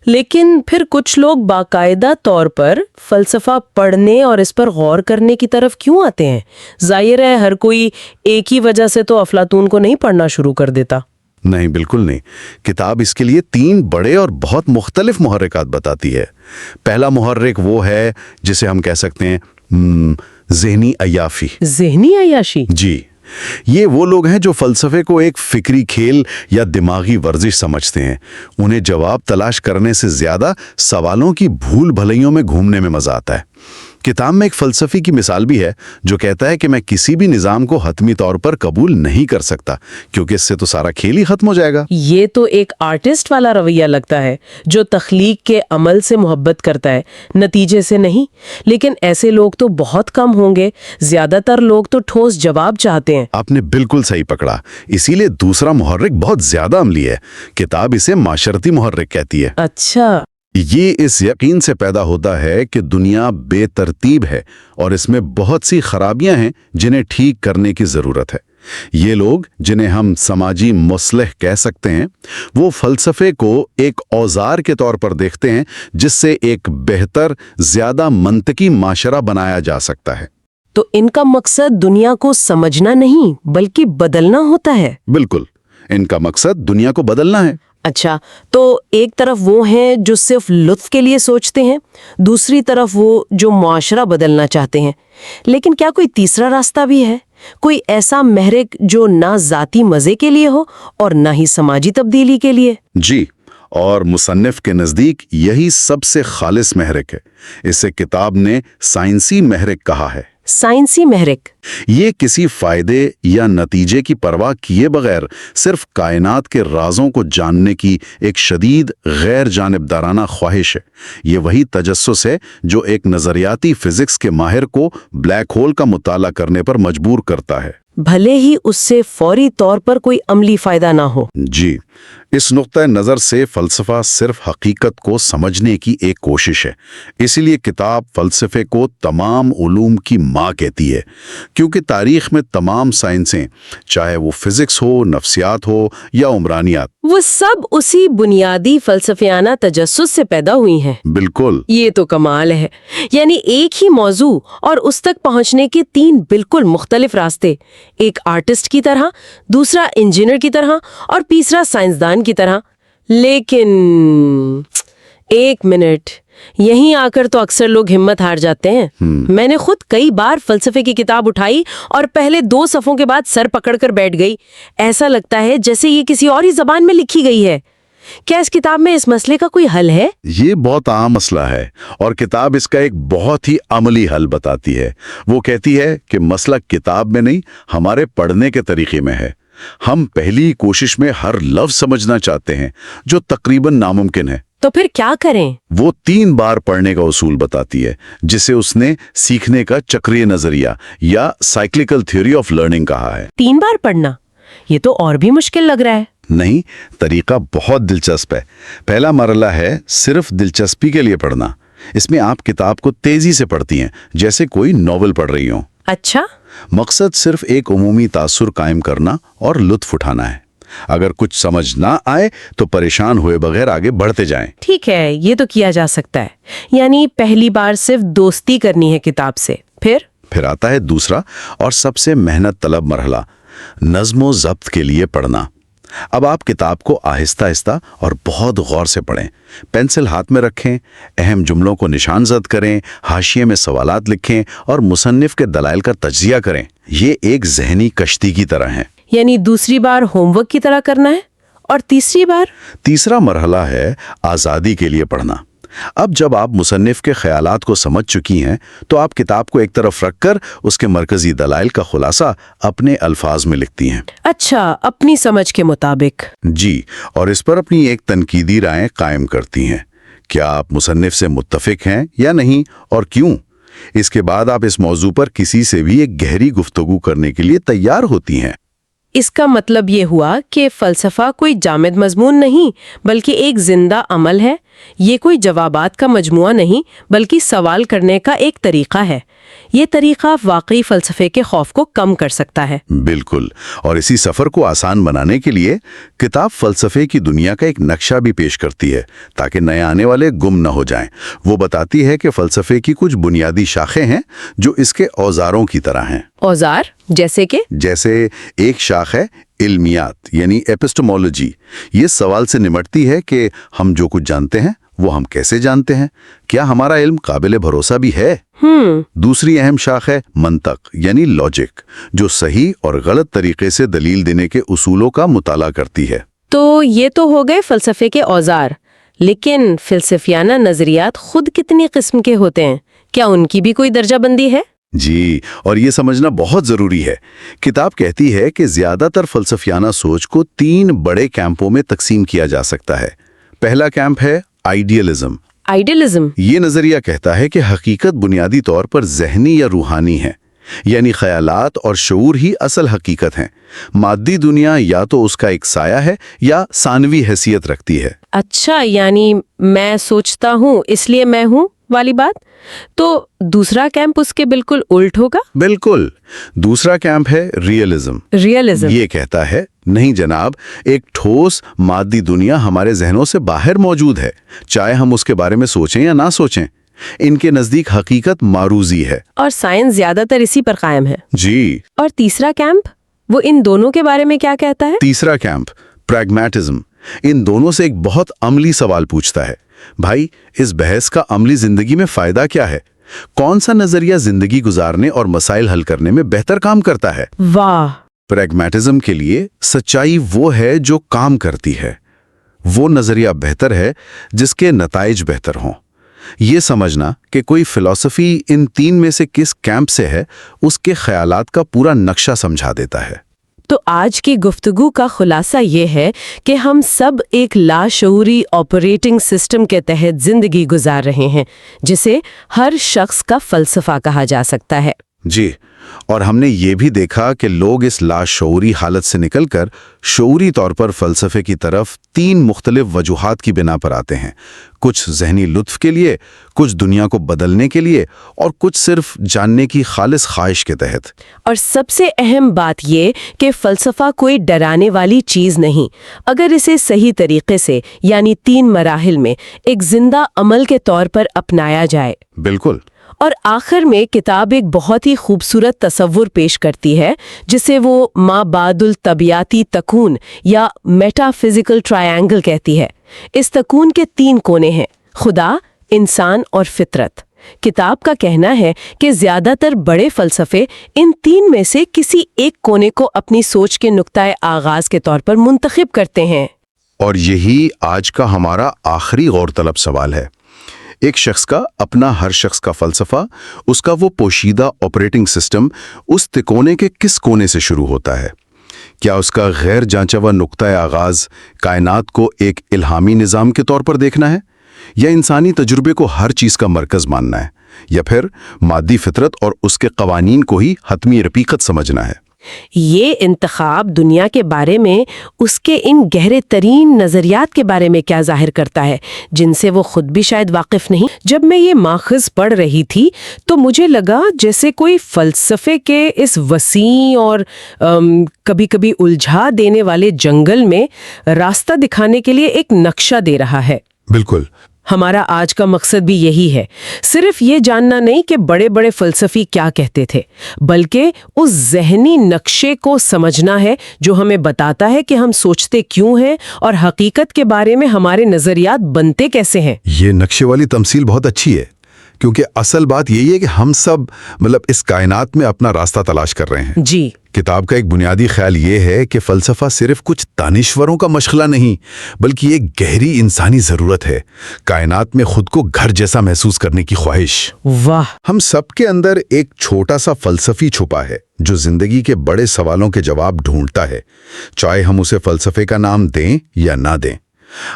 لیکن پھر کچھ لوگ باقاعدہ طور پر فلسفہ پڑھنے اور اس پر غور کرنے کی طرف کیوں آتے ہیں؟ ظاہر ہے ہر کوئی ایک ہی وجہ سے تو افلاطون کو نہیں پڑھنا شروع کر دیتا۔ نہیں، بالکل نہیں۔ کتاب اس کے لیے 3 بڑے اور بہت مختلف محرکات بتاتی ہے۔ پہلا محرک وہ ہے جسے ہم کہہ سکتے ہیں ذہنی عیاشی۔ ذہنی عیاشی؟ جی، یہ وہ لوگ ہیں جو فلسفے کو ایک فکری کھیل یا دماغی ورزش سمجھتے ہیں۔ انہیں جواب تلاش کرنے سے زیادہ سوالوں کی بھول بھلائیوں میں گھومنے میں مزہ آتا ہے۔ کتاب میں ایک فلسفی کی مثال بھی ہے جو کہتا ہے کہ میں کسی بھی نظام کو حتمی طور پر قبول نہیں کر سکتا کیونکہ اس سے تو سارا کھیل ہی ختم ہو جائے گا۔ یہ تو ایک آرٹسٹ والا رویہ لگتا ہے جو تخلیق کے عمل سے محبت کرتا ہے، نتیجے سے نہیں۔ لیکن ایسے لوگ تو بہت کم ہوں گے، زیادہ تر لوگ تو ٹھوس جواب چاہتے ہیں۔ آپ نے بالکل صحیح پکڑا۔ اسی لیے دوسرا محرک بہت زیادہ عملی ہے۔ کتاب اسے معاشرتی محرک کہتی ہے۔ اچھا۔ یہ اس یقین سے پیدا ہوتا ہے کہ دنیا بے ترتیب ہے اور اس میں بہت سی خرابیاں ہیں جنہیں ٹھیک کرنے کی ضرورت ہے۔ یہ لوگ جنہیں ہم سماجی مصلح کہہ سکتے ہیں، وہ فلسفے کو ایک اوزار کے طور پر دیکھتے ہیں جس سے ایک بہتر، زیادہ منطقی معاشرہ بنایا جا سکتا ہے۔ تو ان کا مقصد دنیا کو سمجھنا نہیں بلکہ بدلنا ہوتا ہے۔ بالکل، ان کا مقصد دنیا کو بدلنا ہے۔ اچھا، تو ایک طرف وہ ہیں جو صرف لطف کے لیے سوچتے ہیں، دوسری طرف وہ جو معاشرہ بدلنا چاہتے ہیں. لیکن کیا کوئی تیسرا راستہ بھی ہے؟ کوئی ایسا محرک جو نہ ذاتی مزے کے لیے ہو اور نہ ہی سماجی تبدیلی کے لیے؟ جی، اور مصنف کے نزدیک یہی سب سے خالص محرک ہے. اسے کتاب نے سائنسی محرک کہا ہے. سائنسی محرک؟ یہ کسی فائدے یا نتیجے کی پرواہ کیے بغیر صرف کائنات کے رازوں کو جاننے کی ایک شدید غیر جانبدارانہ خواہش ہے. یہ وہی تجسس ہے جو ایک نظریاتی فزکس کے ماہر کو بلیک ہول کا مطالعہ کرنے پر مجبور کرتا ہے، بھلے ہی اس سے فوری طور پر کوئی عملی فائدہ نہ ہو. جی، اس نقطہ نظر سے فلسفہ صرف حقیقت کو سمجھنے کی ایک کوشش ہے. اسی لیے کتاب فلسفے کو تمام علوم کی ماں کہتی ہے، کیونکہ تاریخ میں تمام سائنسیں، چاہے وہ فزکس ہو، نفسیات ہو یا عمرانیات، وہ سب اسی بنیادی فلسفیانہ تجسس سے پیدا ہوئی ہیں. بالکل. یہ تو کمال ہے. یعنی ایک ہی موضوع اور اس تک پہنچنے کے 3 بالکل مختلف راستے، ایک آرٹسٹ کی طرح، دوسرا انجینئر کی طرح اور تیسرا سائنسدان کی طرح. لیکن ایک منٹ، یہیں آ کر تو اکثر لوگ ہمت ہار جاتے ہیں. میں نے خود کئی بار فلسفے کی کتاب اٹھائی اور پہلے 2 صفحوں کے بعد سر پکڑ کر بیٹھ گئی. ایسا لگتا ہے جیسے یہ کسی اور ہی زبان میں لکھی گئی ہے. کیا اس کتاب میں اس مسئلے کا کوئی حل ہے؟ یہ بہت عام مسئلہ ہے اور کتاب اس کا ایک بہت ہی عملی حل بتاتی ہے. وہ کہتی ہے کہ مسئلہ کتاب میں نہیں، ہمارے پڑھنے کے طریقے میں ہے. ہم پہلی کوشش میں ہر لفظ سمجھنا چاہتے ہیں، جو تقریباً ناممکن ہے. تو پھر کیا کریں؟ وہ 3 بار پڑھنے کا اصول بتاتی ہے، جسے اس نے سیکھنے کا چکریہ نظریہ یا سائیکلیکل تھیوری آف لرننگ کہا ہے. 3 بار پڑھنا؟ یہ تو اور بھی مشکل لگ رہا ہے. نہیں، طریقہ بہت دلچسپ ہے. پہلا مرحلہ ہے صرف دلچسپی کے لیے پڑھنا. اس میں آپ کتاب کو تیزی سے پڑھتی ہیں، جیسے کوئی ناول پڑھ رہی ہوں. اچھا. مقصد صرف ایک عمومی تاثر قائم کرنا اور لطف اٹھانا ہے. اگر کچھ سمجھ نہ آئے تو پریشان ہوئے بغیر آگے بڑھتے جائیں. ٹھیک ہے، یہ تو کیا جا سکتا ہے. یعنی پہلی بار صرف دوستی کرنی ہے کتاب سے. پھر آتا ہے دوسرا اور سب سے محنت طلب مرحلہ، نظم و ضبط کے لیے پڑھنا. اب آپ کتاب کو آہستہ آہستہ اور بہت غور سے پڑھیں. پینسل ہاتھ میں رکھیں، اہم جملوں کو نشان زد کریں، حاشیے میں سوالات لکھیں اور مصنف کے دلائل کا تجزیہ کریں. یہ ایک ذہنی کشتی کی طرح ہے. یعنی دوسری بار ہوم ورک کی طرح کرنا ہے. اور تیسرا مرحلہ ہے آزادی کے لیے پڑھنا. اب جب آپ مصنف کے خیالات کو سمجھ چکی ہیں تو آپ کتاب کو ایک طرف رکھ کر اس کے مرکزی دلائل کا خلاصہ اپنے الفاظ میں لکھتی ہیں. اچھا، اپنی سمجھ کے مطابق. جی، اور اس پر اپنی ایک تنقیدی رائے قائم کرتی ہیں. کیا آپ مصنف سے متفق ہیں یا نہیں، اور کیوں؟ اس کے بعد آپ اس موضوع پر کسی سے بھی ایک گہری گفتگو کرنے کے لیے تیار ہوتی ہیں. اس کا مطلب یہ ہوا کہ فلسفہ کوئی جامد مضمون نہیں بلکہ ایک زندہ عمل ہے. یہ کوئی جوابات کا مجموعہ نہیں بلکہ سوال کرنے کا ایک طریقہ ہے. یہ طریقہ واقعی فلسفے کے خوف کو کم کر سکتا ہے. بالکل، اور اسی سفر کو آسان بنانے کے لیے کتاب فلسفے کی دنیا کا ایک نقشہ بھی پیش کرتی ہے تاکہ نئے آنے والے گم نہ ہو جائیں. وہ بتاتی ہے کہ فلسفے کی کچھ بنیادی شاخیں ہیں جو اس کے اوزاروں کی طرح ہیں. اوزار جیسے ایک شاخ ہے علمیات یعنی ایپسٹمولوجی. یہ سوال سے نمٹتی ہے کہ ہم جو کچھ جانتے ہیں وہ ہم کیسے جانتے ہیں، کیا ہمارا علم قابل بھروسہ بھی ہے. دوسری اہم شاخ ہے منطق یعنی لاجک، جو صحیح اور غلط طریقے سے دلیل دینے کے اصولوں کا مطالعہ کرتی ہے. تو یہ تو ہو گئے فلسفے کے اوزار. لیکن فلسفیانہ نظریات خود کتنی قسم کے ہوتے ہیں؟ کیا ان کی بھی کوئی درجہ بندی ہے؟ جی، اور یہ سمجھنا بہت ضروری ہے. کتاب کہتی ہے کہ زیادہ تر فلسفیانہ سوچ کو 3 بڑے کیمپوں میں تقسیم کیا جا سکتا ہے. پہلا کیمپ ہے آئیڈیلزم. یہ نظریہ کہتا ہے کہ حقیقت بنیادی طور پر ذہنی یا روحانی ہے، یعنی خیالات اور شعور ہی اصل حقیقت ہیں. مادی دنیا یا تو اس کا ایک سایہ ہے یا ثانوی حیثیت رکھتی ہے. اچھا، یعنی میں سوچتا ہوں اس لیے میں ہوں والی بات. تو دوسرا کیمپ اس کے بالکل الٹ ہوگا؟ بالکل. دوسرا کیمپ ہے ریئلزم. یہ کہتا ہے نہیں جناب، ایک ٹھوس مادی دنیا ہمارے ذہنوں سے باہر موجود ہے، چاہے ہم اس کے بارے میں سوچیں یا نہ سوچیں. ان کے نزدیک حقیقت معروضی ہے، اور سائنس زیادہ تر اسی پر قائم ہے. جی. اور تیسرا کیمپ، وہ ان دونوں کے بارے میں کیا کہتا ہے؟ تیسرا کیمپ پریگمیٹزم ان دونوں سے ایک بہت عملی سوال پوچھتا ہے، بھائی اس بحث کا عملی زندگی میں فائدہ کیا ہے؟ کون سا نظریہ زندگی گزارنے اور مسائل حل کرنے میں بہتر کام کرتا ہے؟ واہ! پریگمیٹزم کے لیے سچائی وہ ہے جو کام کرتی ہے۔ وہ نظریہ بہتر ہے جس کے نتائج بہتر ہوں۔ یہ سمجھنا کہ کوئی فلسفی ان تین میں سے کس کیمپ سے ہے، اس کے خیالات کا پورا نقشہ سمجھا دیتا ہے۔ تو آج کی گفتگو کا خلاصہ یہ ہے کہ ہم سب ایک لاشعوری آپریٹنگ سسٹم کے تحت زندگی گزار رہے ہیں، جسے ہر شخص کا فلسفہ کہا جا سکتا ہے۔ جی، اور ہم نے یہ بھی دیکھا کہ لوگ اس لاشعوری حالت سے نکل کر شعوری طور پر فلسفے کی طرف تین مختلف وجوہات کی بنا پر آتے ہیں، کچھ ذہنی لطف کے لیے، کچھ دنیا کو بدلنے کے لیے، اور کچھ صرف جاننے کی خالص خواہش کے تحت۔ اور سب سے اہم بات یہ کہ فلسفہ کوئی ڈرانے والی چیز نہیں، اگر اسے صحیح طریقے سے یعنی تین مراحل میں ایک زندہ عمل کے طور پر اپنایا جائے۔ بالکل۔ اور آخر میں کتاب ایک بہت ہی خوبصورت تصور پیش کرتی ہے جسے وہ ما بعد الطبیعتی تکون یا میٹا فزیکل ٹرائنگل کہتی ہے۔ اس تکون کے تین کونے ہیں، خدا، انسان اور فطرت۔ کتاب کا کہنا ہے کہ زیادہ تر بڑے فلسفے ان تین میں سے کسی ایک کونے کو اپنی سوچ کے نقطۂ آغاز کے طور پر منتخب کرتے ہیں۔ اور یہی آج کا ہمارا آخری غور طلب سوال ہے۔ ایک شخص کا اپنا، ہر شخص کا فلسفہ، اس کا وہ پوشیدہ آپریٹنگ سسٹم اس تکونے کے کس کونے سے شروع ہوتا ہے؟ کیا اس کا غیر جانچا ہوا نقطۂ آغاز کائنات کو ایک الہامی نظام کے طور پر دیکھنا ہے، یا انسانی تجربے کو ہر چیز کا مرکز ماننا ہے، یا پھر مادی فطرت اور اس کے قوانین کو ہی حتمی حقیقت سمجھنا ہے؟ یہ انتخاب دنیا کے بارے میں اس کے ان گہرے ترین نظریات کے بارے میں کیا ظاہر کرتا ہے جن سے وہ خود بھی شاید واقف نہیں۔ جب میں یہ ماخذ پڑھ رہی تھی تو مجھے لگا جیسے کوئی فلسفے کے اس وسیع اور کبھی کبھی الجھا دینے والے جنگل میں راستہ دکھانے کے لیے ایک نقشہ دے رہا ہے۔ بالکل۔ ہمارا آج کا مقصد بھی یہی ہے، صرف یہ جاننا نہیں کہ بڑے بڑے فلسفی کیا کہتے تھے، بلکہ اس ذہنی نقشے کو سمجھنا ہے جو ہمیں بتاتا ہے کہ ہم سوچتے کیوں ہیں اور حقیقت کے بارے میں ہمارے نظریات بنتے کیسے ہیں۔ یہ نقشے والی تمثیل بہت اچھی ہے، کیونکہ اصل بات یہی ہے کہ ہم سب اس کائنات میں اپنا راستہ تلاش کر رہے ہیں۔ جی۔ کتاب کا ایک بنیادی خیال یہ ہے کہ فلسفہ صرف کچھ دانشوروں کا مشغلہ نہیں، بلکہ ایک گہری انسانی ضرورت ہے، کائنات میں خود کو گھر جیسا محسوس کرنے کی خواہش۔ واہ! ہم سب کے اندر ایک چھوٹا سا فلسفی چھپا ہے جو زندگی کے بڑے سوالوں کے جواب ڈھونڈتا ہے، چاہے ہم اسے فلسفے کا نام دیں یا نہ دیں۔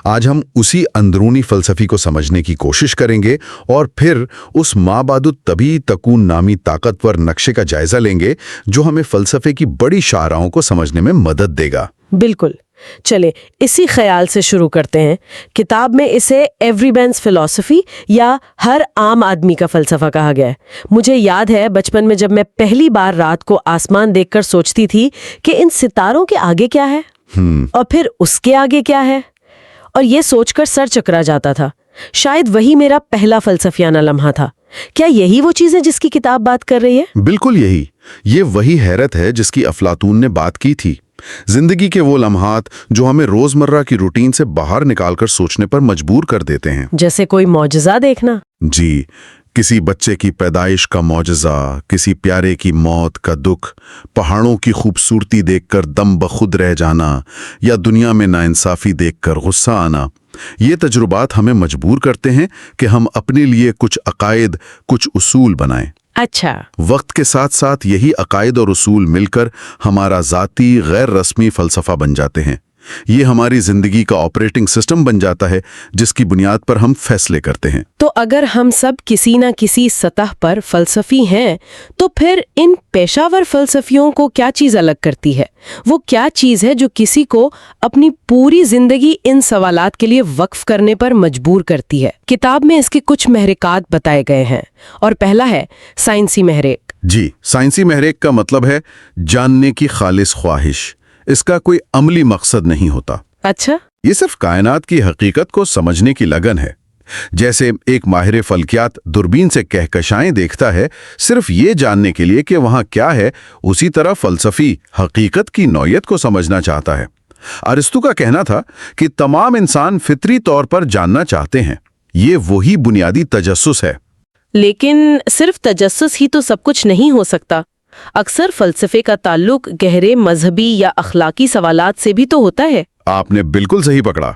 آج ہم اسی اندرونی فلسفی کو سمجھنے کی کوشش کریں گے اور پھر اس ما بعد الطبیعی تکون نامی طاقتور نقشے کا جائزہ لیں گے جو ہمیں فلسفے کی بڑی شاہراہوں کو سمجھنے میں مدد دے گا۔ بالکل۔ چلے اسی خیال سے شروع کرتے ہیں۔ کتاب میں اسے ایوری مینز فلسفی یا ہر عام آدمی کا فلسفہ کہا گیا ہے۔ مجھے یاد ہے بچپن میں جب میں پہلی بار رات کو آسمان دیکھ کر سوچتی تھی کہ ان ستاروں کے آگے کیا ہے اور پھر اس کے آگے کیا ہے، اور یہ سوچ کر سر چکرا جاتا تھا۔ شاید وہی میرا پہلا فلسفیانہ لمحہ تھا۔ کیا یہی وہ چیز ہے جس کی کتاب بات کر رہی ہے؟ بالکل یہی۔ یہ وہی حیرت ہے جس کی افلاطون نے بات کی تھی۔ زندگی کے وہ لمحات جو ہمیں روزمرہ کی روٹین سے باہر نکال کر سوچنے پر مجبور کر دیتے ہیں۔ جیسے کوئی معجزہ دیکھنا۔ جی، کسی بچے کی پیدائش کا معجزہ، کسی پیارے کی موت کا دکھ، پہاڑوں کی خوبصورتی دیکھ کر دم بخود رہ جانا، یا دنیا میں ناانصافی دیکھ کر غصہ آنا۔ یہ تجربات ہمیں مجبور کرتے ہیں کہ ہم اپنے لیے کچھ عقائد، کچھ اصول بنائیں۔ اچھا۔ وقت کے ساتھ ساتھ یہی عقائد اور اصول مل کر ہمارا ذاتی غیر رسمی فلسفہ بن جاتے ہیں۔ یہ ہماری زندگی کا آپریٹنگ سسٹم بن جاتا ہے جس کی بنیاد پر ہم فیصلے کرتے ہیں۔ تو اگر ہم سب کسی نہ کسی سطح پر فلسفی ہیں تو پھر ان پیشہ ور فلسفیوں کو کیا چیز الگ کرتی ہے؟ وہ کیا چیز ہے جو کسی کو اپنی پوری زندگی ان سوالات کے لیے وقف کرنے پر مجبور کرتی ہے؟ کتاب میں اس کے کچھ محرکات بتائے گئے ہیں، اور پہلا ہے سائنسی محرک۔ جی، سائنسی محرک کا مطلب ہے جاننے کی خالص خواہش۔ اس کا کوئی عملی مقصد نہیں ہوتا۔ اچھا۔ یہ صرف کائنات کی حقیقت کو سمجھنے کی لگن ہے۔ جیسے ایک ماہر فلکیات دوربین سے کہکشائیں دیکھتا ہے صرف یہ جاننے کے لیے کہ وہاں کیا ہے، اسی طرح فلسفی حقیقت کی نوعیت کو سمجھنا چاہتا ہے۔ ارسطو کا کہنا تھا کہ تمام انسان فطری طور پر جاننا چاہتے ہیں. یہ وہی بنیادی تجسس ہے. لیکن صرف تجسس ہی تو سب کچھ نہیں ہو سکتا. اکثر فلسفے کا تعلق گہرے مذہبی یا اخلاقی سوالات سے بھی تو ہوتا ہے. آپ نے بالکل صحیح پکڑا.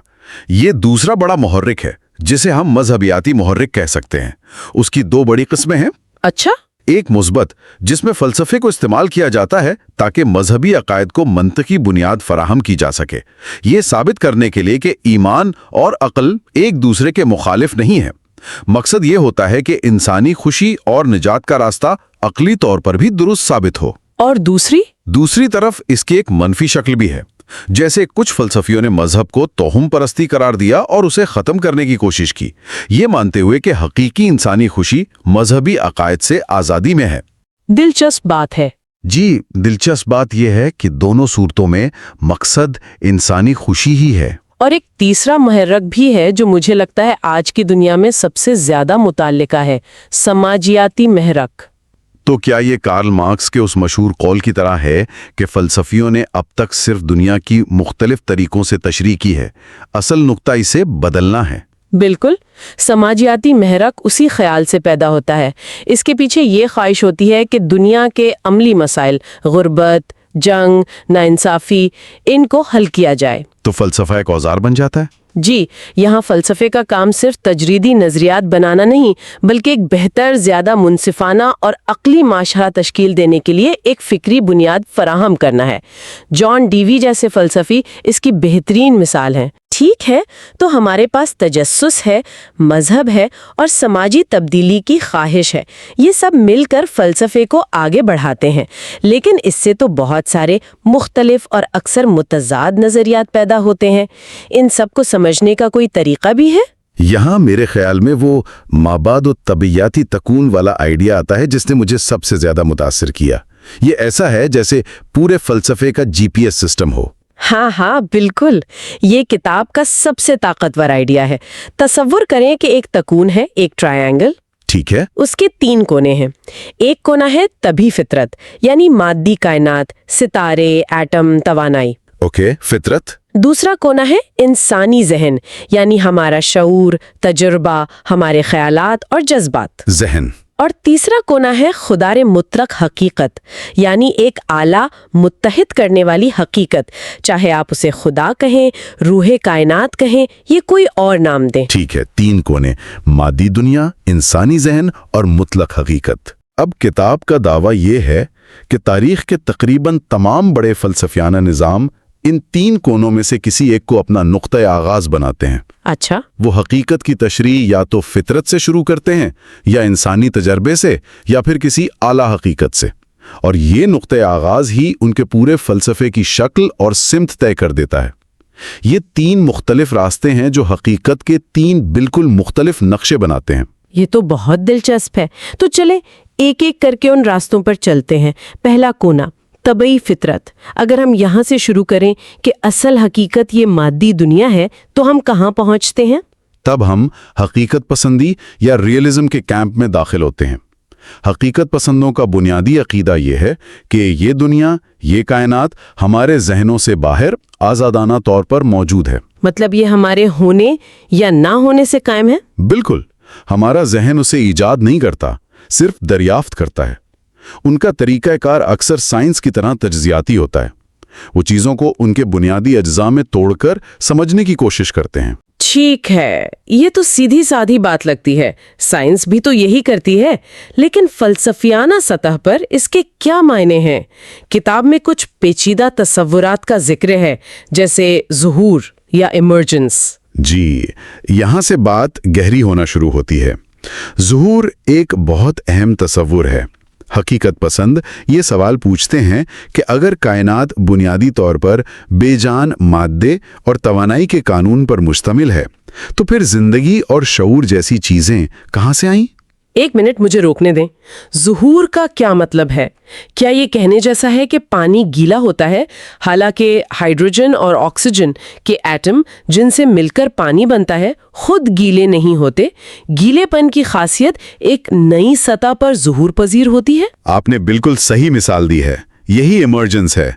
یہ دوسرا بڑا محرک ہے جسے ہم مذہبیاتی محرک کہہ سکتے ہیں. اس کی دو بڑی قسمیں ہیں. اچھا. ایک مثبت، جس میں فلسفے کو استعمال کیا جاتا ہے تاکہ مذہبی عقائد کو منطقی بنیاد فراہم کی جا سکے، یہ ثابت کرنے کے لیے کہ ایمان اور عقل ایک دوسرے کے مخالف نہیں ہیں. مقصد یہ ہوتا ہے کہ انسانی خوشی اور نجات کا راستہ عقلی طور پر بھی درست ثابت ہو. اور دوسری طرف اس کی ایک منفی شکل بھی ہے. جیسے کچھ فلسفیوں نے مذہب کو توہم پرستی قرار دیا اور اسے ختم کرنے کی کوشش کی، یہ مانتے ہوئے کہ حقیقی انسانی خوشی مذہبی عقائد سے آزادی میں ہے. دلچسپ بات ہے. جی، دلچسپ بات یہ ہے کہ دونوں صورتوں میں مقصد انسانی خوشی ہی ہے. اور ایک تیسرا محرک بھی ہے جو مجھے لگتا ہے آج کی دنیا میں سب سے زیادہ متعلقہ ہے، سماجیاتی محرک. تو کیا یہ کارل مارکس کے اس مشہور قول کی طرح ہے کہ فلسفیوں نے اب تک صرف دنیا کی مختلف طریقوں سے تشریح کی ہے، اصل نقطہ اسے بدلنا ہے؟ بالکل. سماجیاتی محرک اسی خیال سے پیدا ہوتا ہے. اس کے پیچھے یہ خواہش ہوتی ہے کہ دنیا کے عملی مسائل، غربت، جنگ، ناانصافی، ان کو حل کیا جائے. تو فلسفہ ایک اوزار بن جاتا ہے؟ جی، یہاں فلسفے کا کام صرف تجریدی نظریات بنانا نہیں، بلکہ ایک بہتر، زیادہ منصفانہ اور عقلی معاشرہ تشکیل دینے کے لیے ایک فکری بنیاد فراہم کرنا ہے. جان ڈیوی جیسے فلسفی اس کی بہترین مثال ہیں. ٹھیک ہے، تو ہمارے پاس تجسس ہے، مذہب ہے اور سماجی تبدیلی کی خواہش ہے. یہ سب مل کر فلسفے کو آگے بڑھاتے ہیں. لیکن اس سے تو بہت سارے مختلف اور اکثر متضاد نظریات پیدا ہوتے ہیں. ان سب کو سمجھنے کا کوئی طریقہ بھی ہے؟ یہاں میرے خیال میں وہ مابعد و طبیعیاتی تکون والا آئیڈیا آتا ہے جس نے مجھے سب سے زیادہ متاثر کیا. یہ ایسا ہے جیسے پورے فلسفے کا GPS سسٹم ہو. ہاں بالکل. یہ کتاب کا سب سے طاقتور آئیڈیا ہے. تصور کریں کہ ایک تکون ہے، ایک ٹرائنگل. ٹھیک ہے. اس کے 3 کونے ہیں. ایک کونا ہے طبی فطرت، یعنی مادی کائنات، ستارے، ایٹم، توانائی. اوکے، فطرت. دوسرا کونا ہے انسانی ذہن، یعنی ہمارا شعور، تجربہ، ہمارے خیالات اور جذبات. ذہن. اور تیسرا کونا ہے خدار مطلق حقیقت، یعنی ایک اعلیٰ متحد کرنے والی حقیقت. چاہے آپ اسے خدا کہیں، روح کائنات کہیں، یہ کوئی اور نام دیں. ٹھیک ہے، 3 کونے: مادی دنیا، انسانی ذہن اور مطلق حقیقت. اب کتاب کا دعویٰ یہ ہے کہ تاریخ کے تقریباً تمام بڑے فلسفیانہ نظام ان 3 کونوں میں سے کسی ایک کو اپنا نقطۂ آغاز بناتے ہیں. اچھا. وہ حقیقت کی تشریح یا تو فطرت سے شروع کرتے ہیں، یا انسانی تجربے سے، یا پھر کسی اعلیٰ حقیقت سے. اور یہ نقطۂ آغاز ہی ان کے پورے فلسفے کی شکل اور سمت طے کر دیتا ہے. یہ 3 مختلف راستے ہیں جو حقیقت کے 3 بالکل مختلف نقشے بناتے ہیں. یہ تو بہت دلچسپ ہے. تو چلیں ایک ایک کر کے ان راستوں پر چلتے ہیں. پہلا کونا، طبعی فطرت. اگر ہم یہاں سے شروع کریں کہ اصل حقیقت یہ مادی دنیا ہے، تو ہم کہاں پہنچتے ہیں؟ تب ہم حقیقت پسندی یا ریئلزم کے کیمپ میں داخل ہوتے ہیں. حقیقت پسندوں کا بنیادی عقیدہ یہ ہے کہ یہ دنیا، یہ کائنات ہمارے ذہنوں سے باہر آزادانہ طور پر موجود ہے. مطلب یہ ہمارے ہونے یا نہ ہونے سے قائم ہے؟ بالکل. ہمارا ذہن اسے ایجاد نہیں کرتا، صرف دریافت کرتا ہے. ان کا طریقہ کار اکثر سائنس کی طرح تجزیاتی ہوتا ہے. وہ چیزوں کو ان کے بنیادی اجزاء میں توڑ کر سمجھنے کی کوشش کرتے ہیں. ٹھیک ہے، یہ تو سیدھی سادھی بات لگتی ہے. سائنس بھی تو یہی کرتی ہے. لیکن فلسفیانہ سطح پر اس کے کیا معنی ہیں؟ کتاب میں کچھ پیچیدہ تصورات کا ذکر ہے، جیسے ظہور یا ایمرجنس. جی، یہاں سے بات گہری ہونا شروع ہوتی ہے. ظہور ایک بہت اہم تصور ہے. حقیقت پسند یہ سوال پوچھتے ہیں کہ اگر کائنات بنیادی طور پر بے جان مادے اور توانائی کے قانون پر مشتمل ہے، تو پھر زندگی اور شعور جیسی چیزیں کہاں سے آئیں؟ ایک منٹ مجھے روکنے دیں. ظہور کا کیا مطلب ہے؟ کیا یہ کہنے جیسا ہے کہ پانی گیلا ہوتا ہے، حالانکہ ہائیڈروجن اور آکسیجن کے ایٹم جن سے مل کر پانی بنتا ہے خود گیلے نہیں ہوتے؟ گیلے پن کی خاصیت ایک نئی سطح پر ظہور پذیر ہوتی ہے. آپ نے بالکل صحیح مثال دی ہے. یہی ایمرجنس ہے.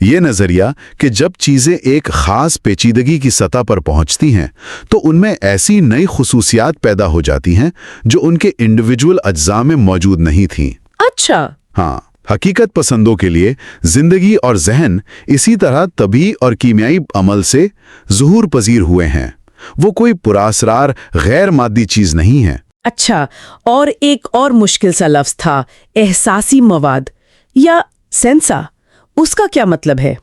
یہ نظریہ کہ جب چیزیں ایک خاص پیچیدگی کی سطح پر پہنچتی ہیں تو ان میں ایسی نئی خصوصیات پیدا ہو جاتی ہیں جو ان کے انڈیویجول اجزاء میں موجود نہیں تھیں۔ اچھا، ہاں، حقیقت پسندوں کے لیے زندگی اور ذہن اسی طرح طبی اور کیمیائی عمل سے ظہور پذیر ہوئے ہیں۔ وہ کوئی پراسرار غیر مادی چیز نہیں ہے۔ اچھا، اور ایک اور مشکل سا لفظ تھا، احساسی مواد یا سینسا، اس کا کیا مطلب ہے؟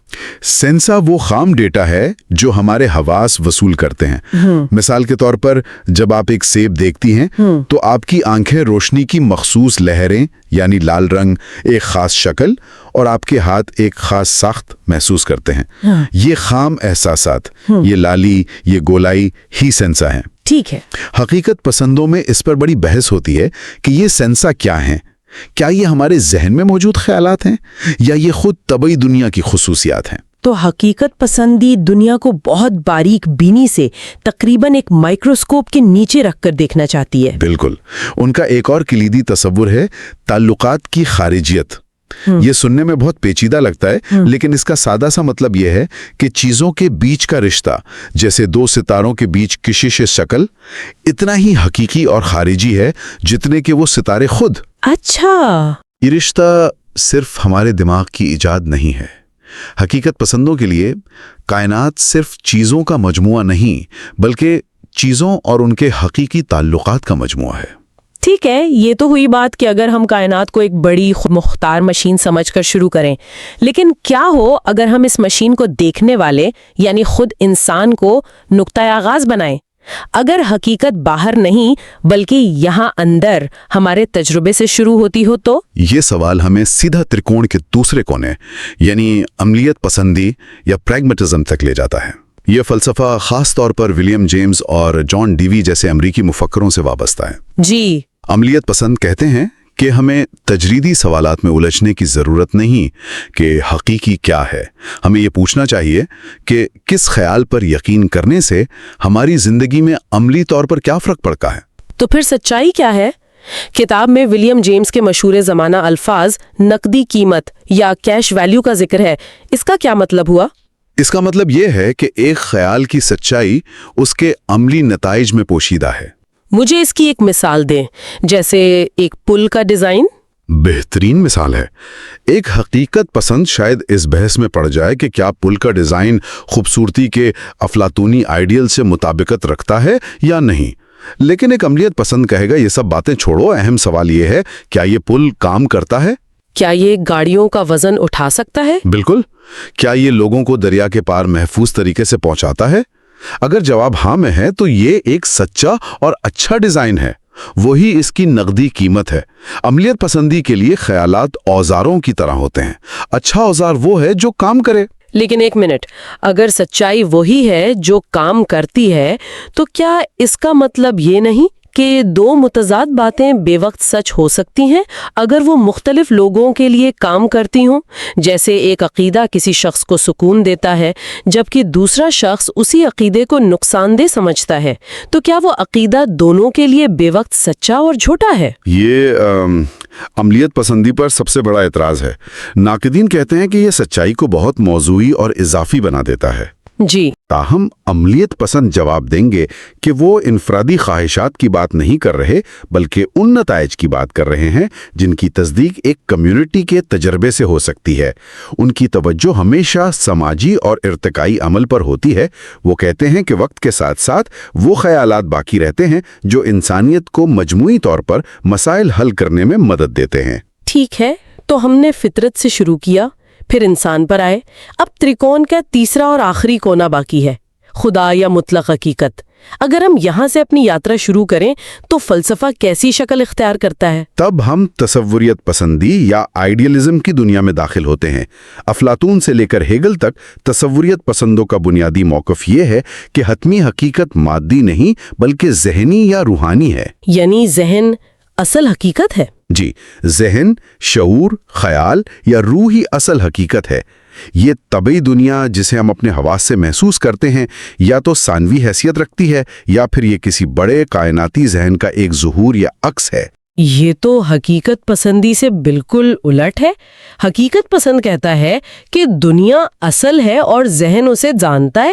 سینسا وہ خام ڈیٹا ہے جو ہمارے حواس وصول کرتے ہیں۔ مثال کے طور پر جب آپ ایک سیب دیکھتی ہیں تو آپ کی آنکھیں روشنی کی مخصوص لہریں یعنی لال رنگ، ایک خاص شکل اور آپ کے ہاتھ ایک خاص ساخت محسوس کرتے ہیں۔ یہ خام احساسات، یہ لالی، یہ گولائی ہی سینسا ہیں۔ ٹھیک ہے۔ حقیقت پسندوں میں اس پر بڑی بحث ہوتی ہے کہ یہ سینسا کیا ہیں۔ کیا یہ ہمارے ذہن میں موجود خیالات ہیں یا یہ خود طبعی دنیا کی خصوصیات ہیں؟ تو حقیقت پسندی دنیا کو بہت باریک بینی سے تقریباً ایک مائکروسکوپ کے نیچے رکھ کر دیکھنا چاہتی ہے۔ بالکل۔ ان کا ایک اور کلیدی تصور ہے تعلقات کی خارجیت۔ یہ سننے میں بہت پیچیدہ لگتا ہے، لیکن اس کا سادہ سا مطلب یہ ہے کہ چیزوں کے بیچ کا رشتہ، جیسے دو ستاروں کے بیچ کشش شکل، اتنا ہی حقیقی اور خارجی ہے جتنے کہ وہ ستارے خود۔ اچھا، یہ رشتہ صرف ہمارے دماغ کی ایجاد نہیں ہے۔ حقیقت پسندوں کے لیے کائنات صرف چیزوں کا مجموعہ نہیں، بلکہ چیزوں اور ان کے حقیقی تعلقات کا مجموعہ ہے۔ ٹھیک ہے، یہ تو ہوئی بات کہ اگر ہم کائنات کو ایک بڑی خود مختار مشین سمجھ کر شروع کریں، لیکن کیا ہو اگر ہم اس مشین کو دیکھنے والے یعنی خود انسان کو نقطۂ آغاز بنائیں؟ اگر حقیقت باہر نہیں بلکہ یہاں اندر ہمارے تجربے سے شروع ہوتی ہو تو؟ یہ سوال ہمیں سیدھا ترکون کے دوسرے کونے یعنی عملیت پسندی یا پریگمیٹزم تک لے جاتا ہے۔ یہ فلسفہ خاص طور پر ولیم جیمز اور جان ڈیوی جیسے امریکی مفکروں سے وابستہ ہے۔ جی، عملیت پسند کہتے ہیں کہ ہمیں تجریدی سوالات میں الجھنے کی ضرورت نہیں کہ حقیقی کیا ہے۔ ہمیں یہ پوچھنا چاہیے کہ کس خیال پر یقین کرنے سے ہماری زندگی میں عملی طور پر کیا فرق پڑتا ہے۔ تو پھر سچائی کیا ہے؟ کتاب میں ولیم جیمز کے مشہور زمانہ الفاظ نقدی قیمت یا کیش ویلیو کا ذکر ہے، اس کا کیا مطلب ہوا؟ اس کا مطلب یہ ہے کہ ایک خیال کی سچائی اس کے عملی نتائج میں پوشیدہ ہے۔ مجھے اس کی ایک مثال دیں، جیسے ایک پل کا ڈیزائن۔ بہترین مثال ہے۔ ایک حقیقت پسند شاید اس بحث میں پڑ جائے کہ کیا پل کا ڈیزائن خوبصورتی کے افلاطونی آئیڈیل سے مطابقت رکھتا ہے یا نہیں، لیکن ایک عملیت پسند کہے گا یہ سب باتیں چھوڑو، اہم سوال یہ ہے کیا یہ پل کام کرتا ہے؟ کیا یہ گاڑیوں کا وزن اٹھا سکتا ہے؟ بالکل۔ کیا یہ لوگوں کو دریا کے پار محفوظ طریقے سے پہنچاتا ہے؟ اگر جواب ہاں میں ہے تو یہ ایک سچا اور اچھا ڈیزائن ہے، وہی اس کی نقدی قیمت ہے۔ عملیت پسندی کے لیے خیالات اوزاروں کی طرح ہوتے ہیں۔ اچھا اوزار وہ ہے جو کام کرے۔ لیکن ایک منٹ، اگر سچائی وہی ہے جو کام کرتی ہے تو کیا اس کا مطلب یہ نہیں کہ دو متضاد باتیں بے وقت سچ ہو سکتی ہیں اگر وہ مختلف لوگوں کے لیے کام کرتی ہوں؟ جیسے ایک عقیدہ کسی شخص کو سکون دیتا ہے جبکہ دوسرا شخص اسی عقیدے کو نقصان دہ سمجھتا ہے، تو کیا وہ عقیدہ دونوں کے لیے بے وقت سچا اور جھوٹا ہے؟ یہ عملیت پسندی پر سب سے بڑا اعتراض ہے۔ ناقدین کہتے ہیں کہ یہ سچائی کو بہت موضوعی اور اضافی بنا دیتا ہے۔ جی، تاہم عملیت پسند جواب دیں گے کہ وہ انفرادی خواہشات کی بات نہیں کر رہے بلکہ ان نتائج کی بات کر رہے ہیں جن کی تصدیق ایک کمیونٹی کے تجربے سے ہو سکتی ہے۔ ان کی توجہ ہمیشہ سماجی اور ارتقائی عمل پر ہوتی ہے۔ وہ کہتے ہیں کہ وقت کے ساتھ ساتھ وہ خیالات باقی رہتے ہیں جو انسانیت کو مجموعی طور پر مسائل حل کرنے میں مدد دیتے ہیں۔ ٹھیک ہے، تو ہم نے فطرت سے شروع کیا، پھر انسان پر آئے، اب تریکون کا تیسرا اور آخری کونا باقی ہے، خدا یا مطلق حقیقت۔ اگر ہم یہاں سے اپنی یاترا شروع کریں تو فلسفہ کیسی شکل اختیار کرتا ہے؟ تب ہم تصوریت پسندی یا آئیڈیلزم کی دنیا میں داخل ہوتے ہیں۔ افلاطون سے لے کر ہیگل تک تصوریت پسندوں کا بنیادی موقف یہ ہے کہ حتمی حقیقت مادی نہیں بلکہ ذہنی یا روحانی ہے۔ یعنی ذہن اصل حقیقت ہے؟ جی، ذہن، شعور، خیال یا روح ہی اصل حقیقت ہے۔ یہ طبعی دنیا جسے ہم اپنے حواس سے محسوس کرتے ہیں یا تو ثانوی حیثیت رکھتی ہے یا پھر یہ کسی بڑے کائناتی ذہن کا ایک ظہور یا عکس ہے۔ یہ تو حقیقت پسندی سے بالکل الٹ ہے۔ حقیقت پسند کہتا ہے کہ دنیا اصل ہے اور ذہن اسے جانتا ہے۔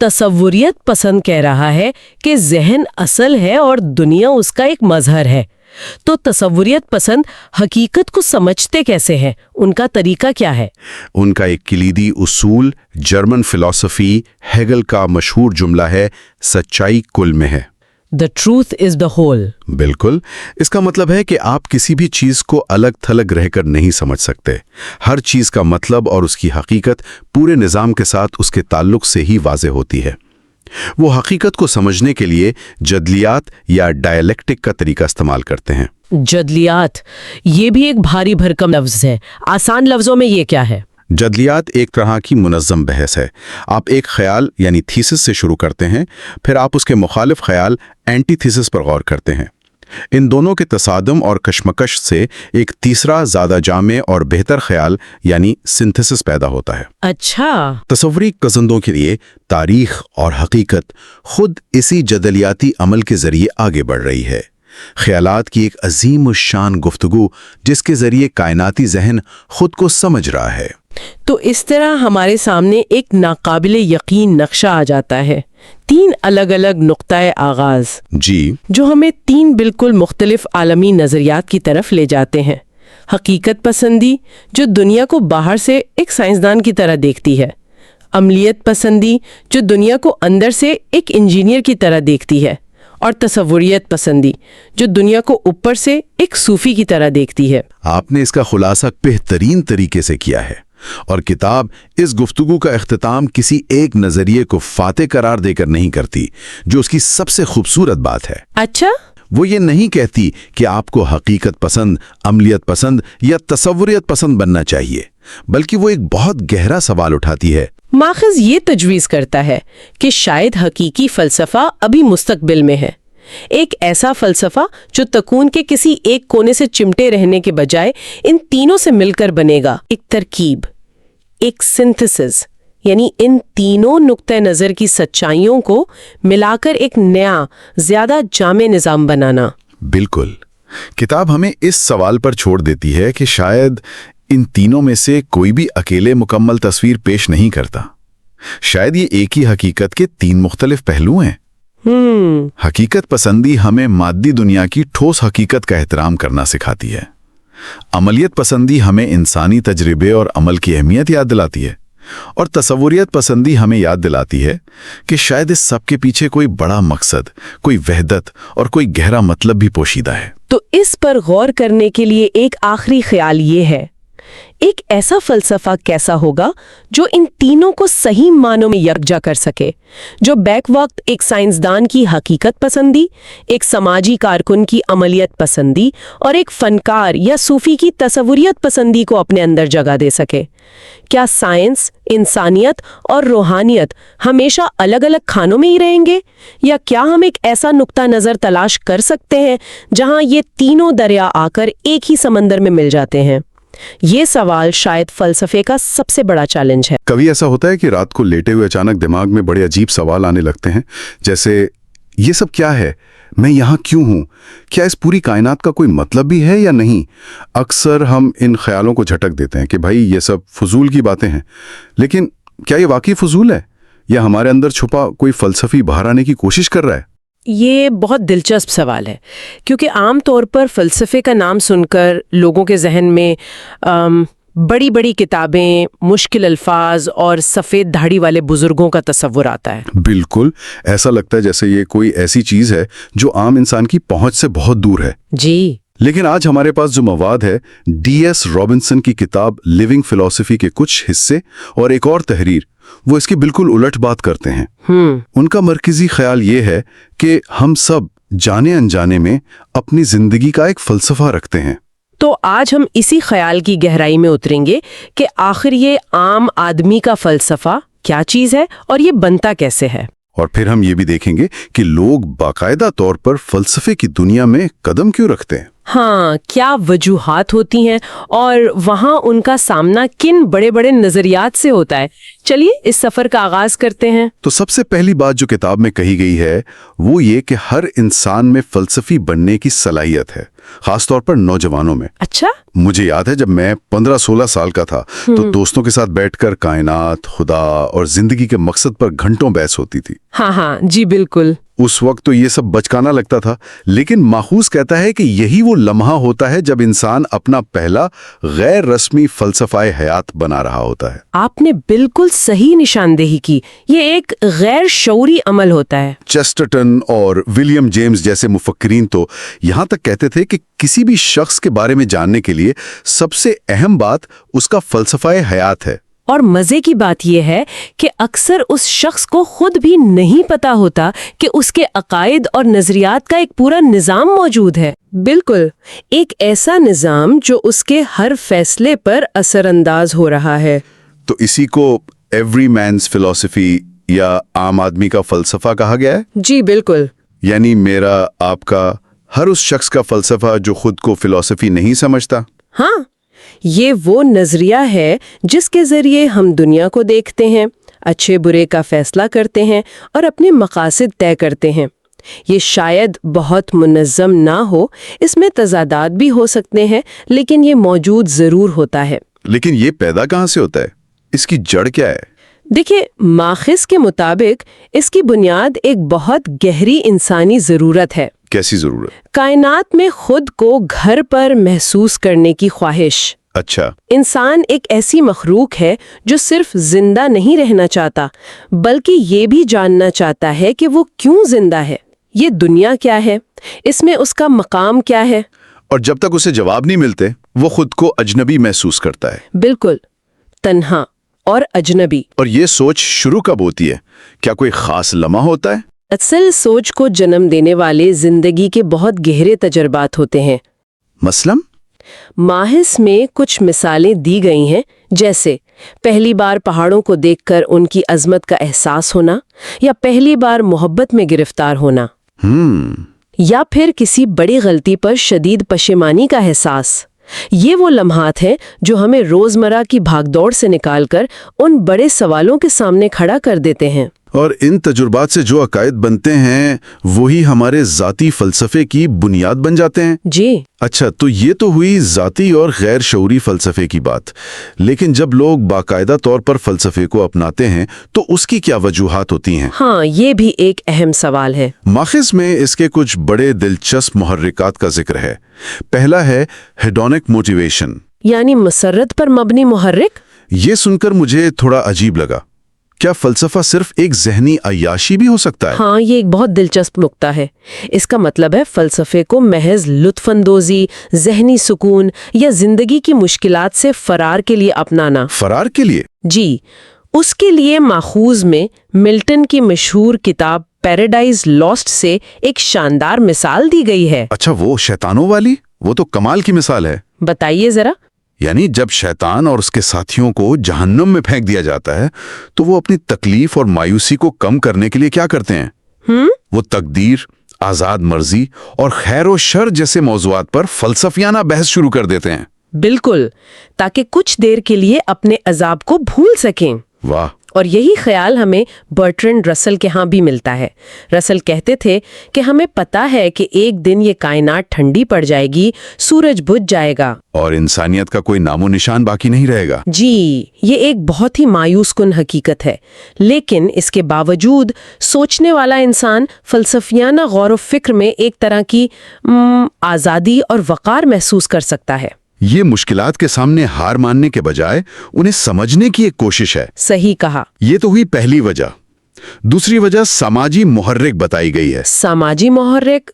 تصوریت پسند کہہ رہا ہے کہ ذہن اصل ہے اور دنیا اس کا ایک مظہر ہے۔ تو تصوریت پسند حقیقت کو سمجھتے کیسے ہیں؟ ان کا طریقہ کیا ہے؟ ان کا ایک کلیدی اصول جرمن فلسفی ہیگل کا مشہور جملہ ہے، سچائی کل میں ہے۔ The truth is the whole۔ بالکل، اس کا مطلب ہے کہ آپ کسی بھی چیز کو الگ تھلگ رہ کر نہیں سمجھ سکتے۔ ہر چیز کا مطلب اور اس کی حقیقت پورے نظام کے ساتھ اس کے تعلق سے ہی واضح ہوتی ہے۔ وہ حقیقت کو سمجھنے کے لیے جدلیات یا ڈائلیکٹک کا طریقہ استعمال کرتے ہیں۔ جدلیات، یہ بھی ایک بھاری بھرکم لفظ ہے۔ آسان لفظوں میں یہ کیا ہے؟ جدلیات ایک طرح کی منظم بحث ہے۔ آپ ایک خیال یعنی تھیسس سے شروع کرتے ہیں، پھر آپ اس کے مخالف خیال اینٹی تھیسس پر غور کرتے ہیں۔ ان دونوں کے تصادم اور کشمکش سے ایک تیسرا زیادہ جامع اور بہتر خیال یعنی سنتھسس پیدا ہوتا ہے۔ اچھا، تصوری کزندوں کے لیے تاریخ اور حقیقت خود اسی جدلیاتی عمل کے ذریعے آگے بڑھ رہی ہے۔ خیالات کی ایک عظیم الشان گفتگو جس کے ذریعے کائناتی ذہن خود کو سمجھ رہا ہے۔ تو اس طرح ہمارے سامنے ایک ناقابل یقین نقشہ آ جاتا ہے، 3 الگ الگ نقطۂ آغاز، جی، جو ہمیں 3 بالکل مختلف عالمی نظریات کی طرف لے جاتے ہیں۔ حقیقت پسندی جو دنیا کو باہر سے ایک سائنسدان کی طرح دیکھتی ہے، عملیت پسندی جو دنیا کو اندر سے ایک انجینئر کی طرح دیکھتی ہے، اور تصوریت پسندی جو دنیا کو اوپر سے ایک صوفی کی طرح دیکھتی ہے۔ آپ نے اس کا خلاصہ بہترین طریقے سے کیا ہے، اور کتاب اس گفتگو کا اختتام کسی ایک نظریے کو فاتح قرار دے کر نہیں کرتی، جو اس کی سب سے خوبصورت بات ہے۔ اچھا، وہ یہ نہیں کہتی کہ آپ کو حقیقت پسند، عملیت پسند یا تصوریت پسند بننا چاہیے، بلکہ وہ ایک بہت گہرا سوال اٹھاتی ہے۔ ماخذ یہ تجویز کرتا ہے کہ شاید حقیقی فلسفہ ابھی مستقبل میں ہے، ایک ایسا فلسفہ جو تکون کے کسی ایک کونے سے چمٹے رہنے کے بجائے ان تینوں سے مل کر بنے گا، ایک ترکیب، ایک سنتھسس، یعنی ان تینوں نقطۂ نظر کی سچائیوں کو ملا کر ایک نیا، زیادہ جامع نظام بنانا۔ بالکل، کتاب ہمیں اس سوال پر چھوڑ دیتی ہے کہ شاید ان تینوں میں سے کوئی بھی اکیلے مکمل تصویر پیش نہیں کرتا۔ شاید یہ ایک ہی حقیقت کے 3 مختلف پہلو ہیں۔ حقیقت پسندی ہمیں مادی دنیا کی ٹھوس حقیقت کا احترام کرنا سکھاتی ہے۔ عملیت پسندی ہمیں انسانی تجربے اور عمل کی اہمیت یاد دلاتی ہے، اور تصوریت پسندی ہمیں یاد دلاتی ہے کہ شاید اس سب کے پیچھے کوئی بڑا مقصد، کوئی وحدت اور کوئی گہرا مطلب بھی پوشیدہ ہے۔ تو اس پر غور کرنے کے لیے ایک آخری خیال یہ ہے، ایک ایسا فلسفہ کیسا ہوگا جو ان تینوں کو صحیح معنوں میں یکجا کر سکے، جو بیک وقت ایک سائنسدان کی حقیقت پسندی، ایک سماجی کارکن کی عملیت پسندی اور ایک فنکار یا صوفی کی تصوریت پسندی کو اپنے اندر جگہ دے سکے؟ کیا سائنس، انسانیت اور روحانیت ہمیشہ الگ الگ کھانوں میں ہی رہیں گے، یا کیا ہم ایک ایسا نقطہ نظر تلاش کر سکتے ہیں جہاں یہ تینوں دریا آ کر ایک ہی سمندر میں مل جاتے ہیں؟ یہ سوال شاید فلسفے کا سب سے بڑا چیلنج ہے۔ کبھی ایسا ہوتا ہے کہ رات کو لیٹے ہوئے اچانک دماغ میں بڑے عجیب سوال آنے لگتے ہیں، جیسے یہ سب کیا ہے، میں یہاں کیوں ہوں، کیا اس پوری کائنات کا کوئی مطلب بھی ہے یا نہیں؟ اکثر ہم ان خیالوں کو جھٹک دیتے ہیں کہ بھائی یہ سب فضول کی باتیں ہیں، لیکن کیا یہ واقعی فضول ہے یا ہمارے اندر چھپا کوئی فلسفی باہر آنے کی کوشش کر رہا ہے؟ یہ بہت دلچسپ سوال ہے، کیونکہ عام طور پر فلسفے کا نام سن کر لوگوں کے ذہن میں بڑی بڑی کتابیں، مشکل الفاظ اور سفید داڑھی والے بزرگوں کا تصور آتا ہے۔ بالکل، ایسا لگتا ہے جیسے یہ کوئی ایسی چیز ہے جو عام انسان کی پہنچ سے بہت دور ہے۔ جی، لیکن آج ہمارے پاس جو مواد ہے، ڈی ایس رابنسن کی کتاب لیونگ فلسفی کے کچھ حصے اور ایک اور تحریر، وہ اس کی بالکل الٹ بات کرتے ہیں۔ ان کا مرکزی خیال یہ ہے کہ ہم سب جانے انجانے میں اپنی زندگی کا ایک فلسفہ رکھتے ہیں۔ تو آج ہم اسی خیال کی گہرائی میں اتریں گے کہ آخر یہ عام آدمی کا فلسفہ کیا چیز ہے اور یہ بنتا کیسے ہے۔ اور پھر ہم یہ بھی دیکھیں گے کہ لوگ باقاعدہ طور پر فلسفے کی دنیا میں قدم کیوں رکھتے ہیں۔ ہاں، کیا وجوہات ہوتی ہیں اور وہاں ان کا سامنا کن بڑے بڑے نظریات سے ہوتا ہے۔ چلیے اس سفر کا آغاز کرتے ہیں۔ تو سب سے پہلی بات جو کتاب میں کہی گئی ہے وہ یہ کہ ہر انسان میں فلسفی بننے کی صلاحیت ہے، خاص طور پر نوجوانوں میں۔ اچھا، مجھے یاد ہے جب میں 15-16 سال کا تھا تو دوستوں کے ساتھ بیٹھ کر کائنات، خدا اور زندگی کے مقصد پر گھنٹوں بحث ہوتی تھی۔ ہاں جی بالکل۔ اس وقت تو یہ سب بچکانا لگتا تھا، لیکن ماخوذ کہتا ہے کہ یہی وہ لمحہ ہوتا ہے جب انسان اپنا پہلا غیر رسمی فلسفہ حیات بنا رہا ہوتا ہے۔ آپ نے بالکل صحیح نشاندہی کی، یہ ایک غیر شعوری عمل ہوتا ہے۔ چیسٹرٹن اور ولیم جیمز جیسے مفکرین تو یہاں تک کہتے تھے کہ کسی بھی شخص کے بارے میں جاننے کے لیے سب سے اہم بات اس کا فلسفہ حیات ہے۔ اور مزے کی بات یہ ہے کہ اکثر اس شخص کو خود بھی نہیں پتا ہوتا کہ اس کے عقائد اور نظریات کا ایک پورا نظام موجود ہے۔ بالکل، ایک ایسا نظام جو اس کے ہر فیصلے پر اثر انداز ہو رہا ہے۔ تو اسی کو ایوری مینز فلسفی یا عام آدمی کا فلسفہ کہا گیا ہے؟ جی بالکل۔ یعنی میرا، آپ کا، ہر اس شخص کا فلسفہ جو خود کو فلسفی نہیں سمجھتا۔ ہاں، یہ وہ نظریہ ہے جس کے ذریعے ہم دنیا کو دیکھتے ہیں، اچھے برے کا فیصلہ کرتے ہیں اور اپنے مقاصد طے کرتے ہیں۔ یہ شاید بہت منظم نہ ہو، اس میں تضادات بھی ہو سکتے ہیں، لیکن یہ موجود ضرور ہوتا ہے۔ لیکن یہ پیدا کہاں سے ہوتا ہے؟ اس کی جڑ کیا ہے؟ دیکھیں، ماخذ کے مطابق اس کی بنیاد ایک بہت گہری انسانی ضرورت ہے۔ کیسی ضرورت؟ کائنات میں خود کو گھر پر محسوس کرنے کی خواہش۔ اچھا، انسان ایک ایسی مخلوق ہے جو صرف زندہ نہیں رہنا چاہتا، بلکہ یہ بھی جاننا چاہتا ہے کہ وہ کیوں زندہ ہے، یہ دنیا کیا ہے، اس میں اس کا مقام کیا ہے۔ اور جب تک اسے جواب نہیں ملتے وہ خود کو اجنبی محسوس کرتا ہے۔ بالکل، تنہا اور اجنبی۔ اور یہ سوچ شروع کب ہوتی ہے؟ کیا کوئی خاص لمحہ ہوتا ہے؟ اصل سوچ کو جنم دینے والے زندگی کے بہت گہرے تجربات ہوتے ہیں۔ مثلاً؟ ماحث میں کچھ مثالیں دی گئی ہیں، جیسے پہلی بار پہاڑوں کو دیکھ کر ان کی عظمت کا احساس ہونا، یا پہلی بار محبت میں گرفتار ہونا، یا پھر کسی بڑی غلطی پر شدید پشیمانی کا احساس۔ یہ وہ لمحات ہیں جو ہمیں روزمرہ کی بھاگ دوڑ سے نکال کر ان بڑے سوالوں کے سامنے کھڑا کر دیتے ہیں۔ اور ان تجربات سے جو عقائد بنتے ہیں وہی ہمارے ذاتی فلسفے کی بنیاد بن جاتے ہیں۔ جی اچھا، تو یہ تو ہوئی ذاتی اور غیر شعوری فلسفے کی بات، لیکن جب لوگ باقاعدہ طور پر فلسفے کو اپناتے ہیں تو اس کی کیا وجوہات ہوتی ہیں؟ ہاں، یہ بھی ایک اہم سوال ہے۔ ماخذ میں اس کے کچھ بڑے دلچسپ محرکات کا ذکر ہے۔ پہلا ہے ہیڈونک موٹیویشن، یعنی مسرت پر مبنی محرک۔ یہ سن کر مجھے تھوڑا عجیب لگا۔ کیا فلسفہ صرف ایک ذہنی عیاشی بھی ہو سکتا ہے؟ ہاں، یہ ایک بہت دلچسپ نقطہ ہے۔ اس کا مطلب ہے فلسفے کو محض لطف اندوزی، ذہنی سکون یا زندگی کی مشکلات سے فرار کے لیے اپنانا۔ فرار کے لیے؟ جی، اس کے لیے ماخوذ میں ملٹن کی مشہور کتاب پیراڈائز لاسٹ سے ایک شاندار مثال دی گئی ہے۔ اچھا، وہ شیطانوں والی؟ وہ تو کمال کی مثال ہے۔ بتائیے ذرا۔ یعنی جب شیطان اور اس کے ساتھیوں کو جہنم میں پھینک دیا جاتا ہے تو وہ اپنی تکلیف اور مایوسی کو کم کرنے کے لیے کیا کرتے ہیں؟ وہ تقدیر، آزاد مرضی اور خیر و شر جیسے موضوعات پر فلسفیانہ بحث شروع کر دیتے ہیں۔ بالکل، تاکہ کچھ دیر کے لیے اپنے عذاب کو بھول سکیں۔ واہ! اور یہی خیال ہمیں برٹرنڈ رسل کے ہاں بھی ملتا ہے۔ رسل کہتے تھے کہ ہمیں پتا ہے کہ ایک دن یہ کائنات ٹھنڈی پڑ جائے گی، سورج بجھ جائے گا اور انسانیت کا کوئی نام و نشان باقی نہیں رہے گا۔ جی، یہ ایک بہت ہی مایوس کن حقیقت ہے، لیکن اس کے باوجود سوچنے والا انسان فلسفیانہ غور و فکر میں ایک طرح کی آزادی اور وقار محسوس کر سکتا ہے۔ یہ مشکلات کے سامنے ہار ماننے کے بجائے انہیں سمجھنے کی ایک کوشش ہے۔ صحیح کہا۔ یہ تو ہوئی پہلی وجہ۔ دوسری وجہ سماجی محرک بتائی گئی ہے۔ سماجی محرک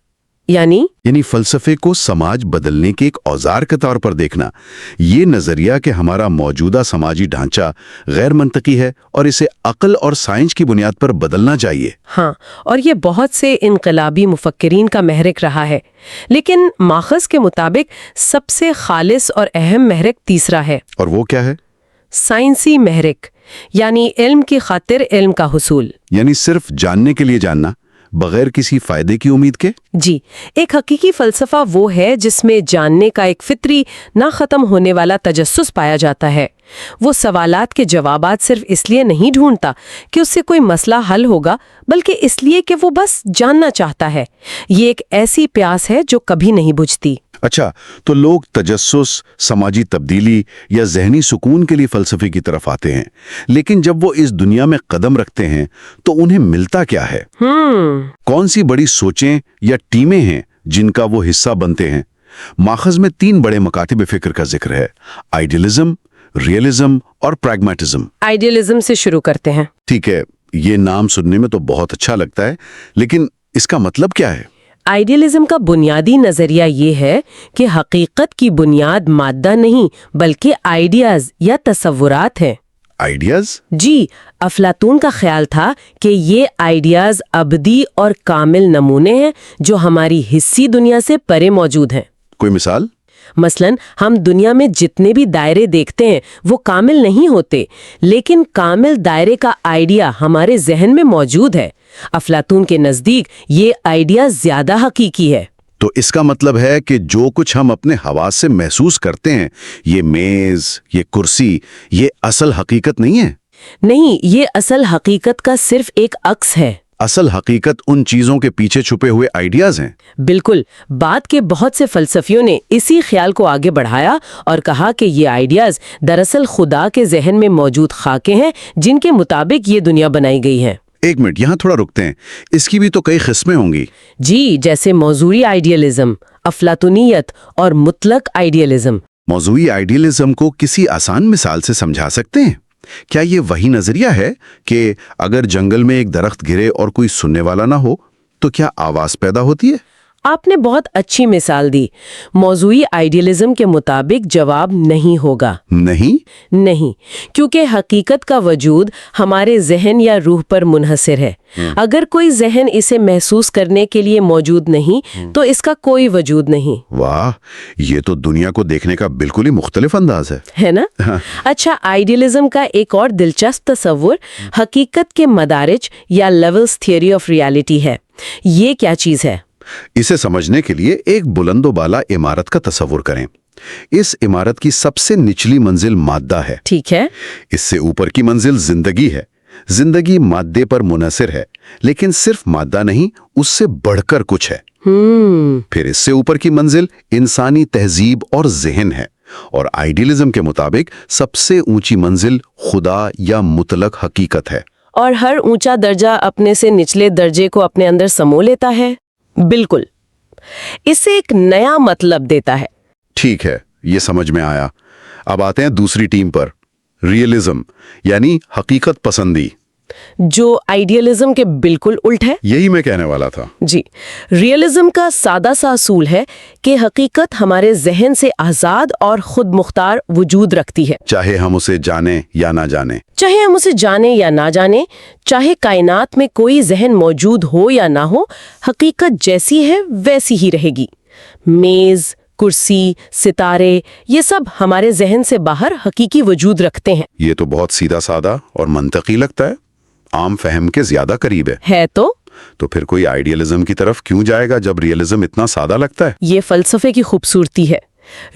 یعنی فلسفے کو سماج بدلنے کے ایک اوزار کے طور پر دیکھنا۔ یہ نظریہ کہ ہمارا موجودہ سماجی ڈھانچہ غیر منطقی ہے اور اسے عقل اور سائنس کی بنیاد پر بدلنا چاہیے۔ ہاں، اور یہ بہت سے انقلابی مفکرین کا محرک رہا ہے، لیکن ماخذ کے مطابق سب سے خالص اور اہم محرک تیسرا ہے۔ اور وہ کیا ہے؟ سائنسی محرک، یعنی علم کی خاطر علم کا حصول۔ یعنی صرف جاننے کے لیے جاننا، بغیر کسی فائدے کی امید کے؟ جی، ایک حقیقی فلسفہ وہ ہے جس میں جاننے کا ایک فطری، نہ ختم ہونے والا تجسس پایا جاتا ہے۔ وہ سوالات کے جوابات صرف اس لیے نہیں ڈھونڈتا کہ اس سے کوئی مسئلہ حل ہوگا، بلکہ اس لیے کہ وہ بس جاننا چاہتا ہے۔ یہ ایک ایسی پیاس ہے جو کبھی نہیں بجھتی۔ اچھا، تو لوگ تجسس، سماجی تبدیلی یا ذہنی سکون کے لیے فلسفے کی طرف آتے ہیں، لیکن جب وہ اس دنیا میں قدم رکھتے ہیں تو انہیں ملتا کیا ہے؟ کون سی بڑی سوچیں یا ٹیمیں ہیں جن کا وہ حصہ بنتے ہیں؟ ماخذ میں 3 بڑے مکاتب فکر کا ذکر ہے: آئیڈیلزم، ریئلزم اور پریگمیٹزم۔ آئیڈیلزم سے شروع کرتے ہیں۔ ٹھیک ہے، یہ نام سننے میں تو بہت اچھا لگتا ہے، لیکن اس کا مطلب کیا ہے؟ آئیڈیلزم کا بنیادی نظریہ یہ ہے کہ حقیقت کی بنیاد مادہ نہیں بلکہ آئیڈیاز یا تصورات ہیں۔ آئیڈیاز؟ جی، افلاطون کا خیال تھا کہ یہ آئیڈیاز ابدی اور کامل نمونے ہیں جو ہماری حسی دنیا سے پرے موجود ہیں۔ کوئی مثال؟ مثلاً ہم دنیا میں جتنے بھی دائرے دیکھتے ہیں وہ کامل نہیں ہوتے، لیکن کامل دائرے کا آئیڈیا ہمارے ذہن میں موجود ہے۔ افلاطون کے نزدیک یہ آئیڈیا زیادہ حقیقی ہے۔ تو اس کا مطلب ہے کہ جو کچھ ہم اپنے حواس سے محسوس کرتے ہیں، یہ میز، یہ کرسی، یہ اصل حقیقت نہیں ہے؟ نہیں، یہ اصل حقیقت کا صرف ایک عکس ہے۔ اصل حقیقت ان چیزوں کے پیچھے چھپے ہوئے آئیڈیاز ہیں۔ بالکل، بعد کے بہت سے فلسفیوں نے اسی خیال کو آگے بڑھایا اور کہا کہ یہ آئیڈیاز دراصل خدا کے ذہن میں موجود خاکے ہیں جن کے مطابق یہ دنیا بنائی گئی ہے۔ ایک منٹ، یہاں تھوڑا رکتے ہیں، اس کی بھی تو کئی قسمیں ہوں گی۔ جی، جیسے موضوعی آئیڈیلزم، افلاطونیت اور مطلق آئیڈیلزم۔ موضوعی آئیڈیلزم کو کسی آسان مثال سے سمجھا سکتے ہیں؟ کیا یہ وہی نظریہ ہے کہ اگر جنگل میں ایک درخت گرے اور کوئی سننے والا نہ ہو تو کیا آواز پیدا ہوتی ہے؟ آپ نے بہت اچھی مثال دی۔ موضوعی آئیڈیلزم کے مطابق جواب نہیں ہوگا۔ نہیں، کیونکہ حقیقت کا وجود ہمارے ذہن یا روح پر منحصر ہے۔ اگر کوئی ذہن اسے محسوس کرنے کے لیے موجود نہیں تو اس کا کوئی وجود نہیں۔ واہ، یہ تو دنیا کو دیکھنے کا بالکل ہی مختلف انداز ہے نا؟ اچھا، آئیڈیلزم کا ایک اور دلچسپ تصور حقیقت کے مدارج یا لیولز تھیوری آف ریالٹی ہے۔ یہ کیا چیز ہے؟ اسے سمجھنے کے لیے ایک بلند و بالا عمارت کا تصور کریں۔ اس عمارت کی سب سے نچلی منزل مادہ ہے۔ ٹھیک ہے۔ اس سے اوپر کی منزل زندگی ہے۔ زندگی مادے پر منحصر ہے، لیکن صرف مادہ نہیں، اس سے بڑھ کر کچھ ہے۔ پھر اس سے اوپر کی منزل انسانی تہذیب اور ذہن ہے، اور آئیڈیلزم کے مطابق سب سے اونچی منزل خدا یا مطلق حقیقت ہے۔ اور ہر اونچا درجہ اپنے سے نچلے درجے کو اپنے اندر سمو لیتا ہے۔ بالکل، اس سے ایک نیا مطلب دیتا ہے۔ ٹھیک ہے، یہ سمجھ میں آیا۔ اب آتے ہیں دوسری ٹیم پر، ریئلزم یعنی حقیقت پسندی، جو آئیڈیلزم کے بالکل الٹ ہے۔ یہی میں کہنے والا تھا۔ جی، ریئلزم کا سادہ سا اصول ہے کہ حقیقت ہمارے ذہن سے آزاد اور خود مختار وجود رکھتی ہے، چاہے ہم اسے جانیں یا نہ جانیں۔ چاہے ہم اسے جانیں یا نہ جانیں، چاہے کائنات میں کوئی ذہن موجود ہو یا نہ ہو، حقیقت جیسی ہے ویسی ہی رہے گی۔ میز، کرسی، ستارے، یہ سب ہمارے ذہن سے باہر حقیقی وجود رکھتے ہیں۔ یہ تو بہت سیدھا سادہ اور منطقی لگتا ہے، عام فہم کے زیادہ قریب ہے۔ تو پھر کوئی آئیڈیلزم کی طرف کیوں جائے گا جب ریئلزم اتنا سادہ لگتا ہے؟ یہ فلسفے کی خوبصورتی ہے۔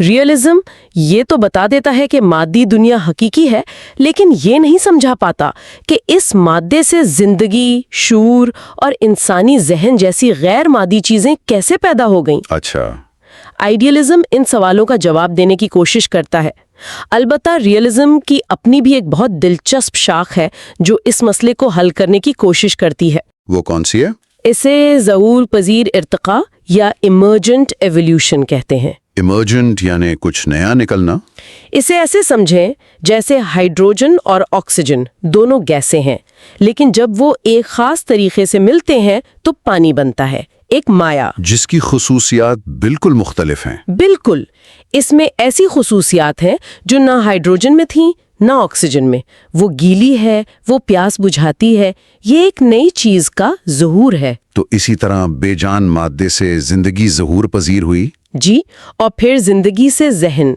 ریئلزم یہ تو بتا دیتا ہے کہ مادی دنیا حقیقی ہے، لیکن یہ نہیں سمجھا پاتا کہ اس مادے سے زندگی، شعور اور انسانی ذہن جیسی غیر مادی چیزیں کیسے پیدا ہو گئیں۔ اچھا، آئیڈیلزم ان سوالوں کا جواب دینے کی کوشش کرتا ہے۔ البتہ ریئلزم کی اپنی بھی ایک بہت دلچسپ شاخ ہے جو اس مسئلے کو حل کرنے کی کوشش کرتی ہے۔ وہ کون سی ہے؟ اسے ظہور پذیر ارتقاء یا ایمرجنٹ ایولیوشن کہتے ہیں۔ ایمرجنٹ یعنی کچھ نیا نکلنا؟ اسے ایسے سمجھیں جیسے ہائیڈروجن اور آکسیجن دونوں گیسیں ہیں، لیکن جب وہ ایک خاص طریقے سے ملتے ہیں تو پانی بنتا ہے، ایک مائع جس کی خصوصیات بالکل مختلف ہیں۔ بالکل، اس میں ایسی خصوصیات ہیں جو نہ ہائیڈروجن میں تھیں نہ آکسیجن میں۔ وہ گیلی ہے، وہ پیاس بجھاتی ہے، یہ ایک نئی چیز کا ظہور ہے۔ تو اسی طرح بے جان مادے سے زندگی ظہور پذیر ہوئی؟ جی، اور پھر زندگی سے ذہن۔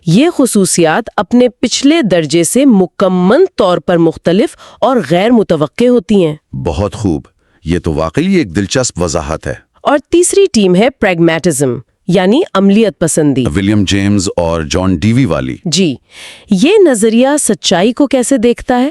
یہ خصوصیات اپنے پچھلے درجے سے مکمل طور پر مختلف اور غیر متوقع ہوتی ہیں۔ بہت خوب، یہ تو واقعی ایک دلچسپ وضاحت ہے۔ اور تیسری ٹیم ہے پریگمیٹزم یعنی عملیت پسندی۔ ولیم جیمز اور جان ڈیوی والی۔ جی، یہ نظریہ سچائی کو کیسے دیکھتا ہے؟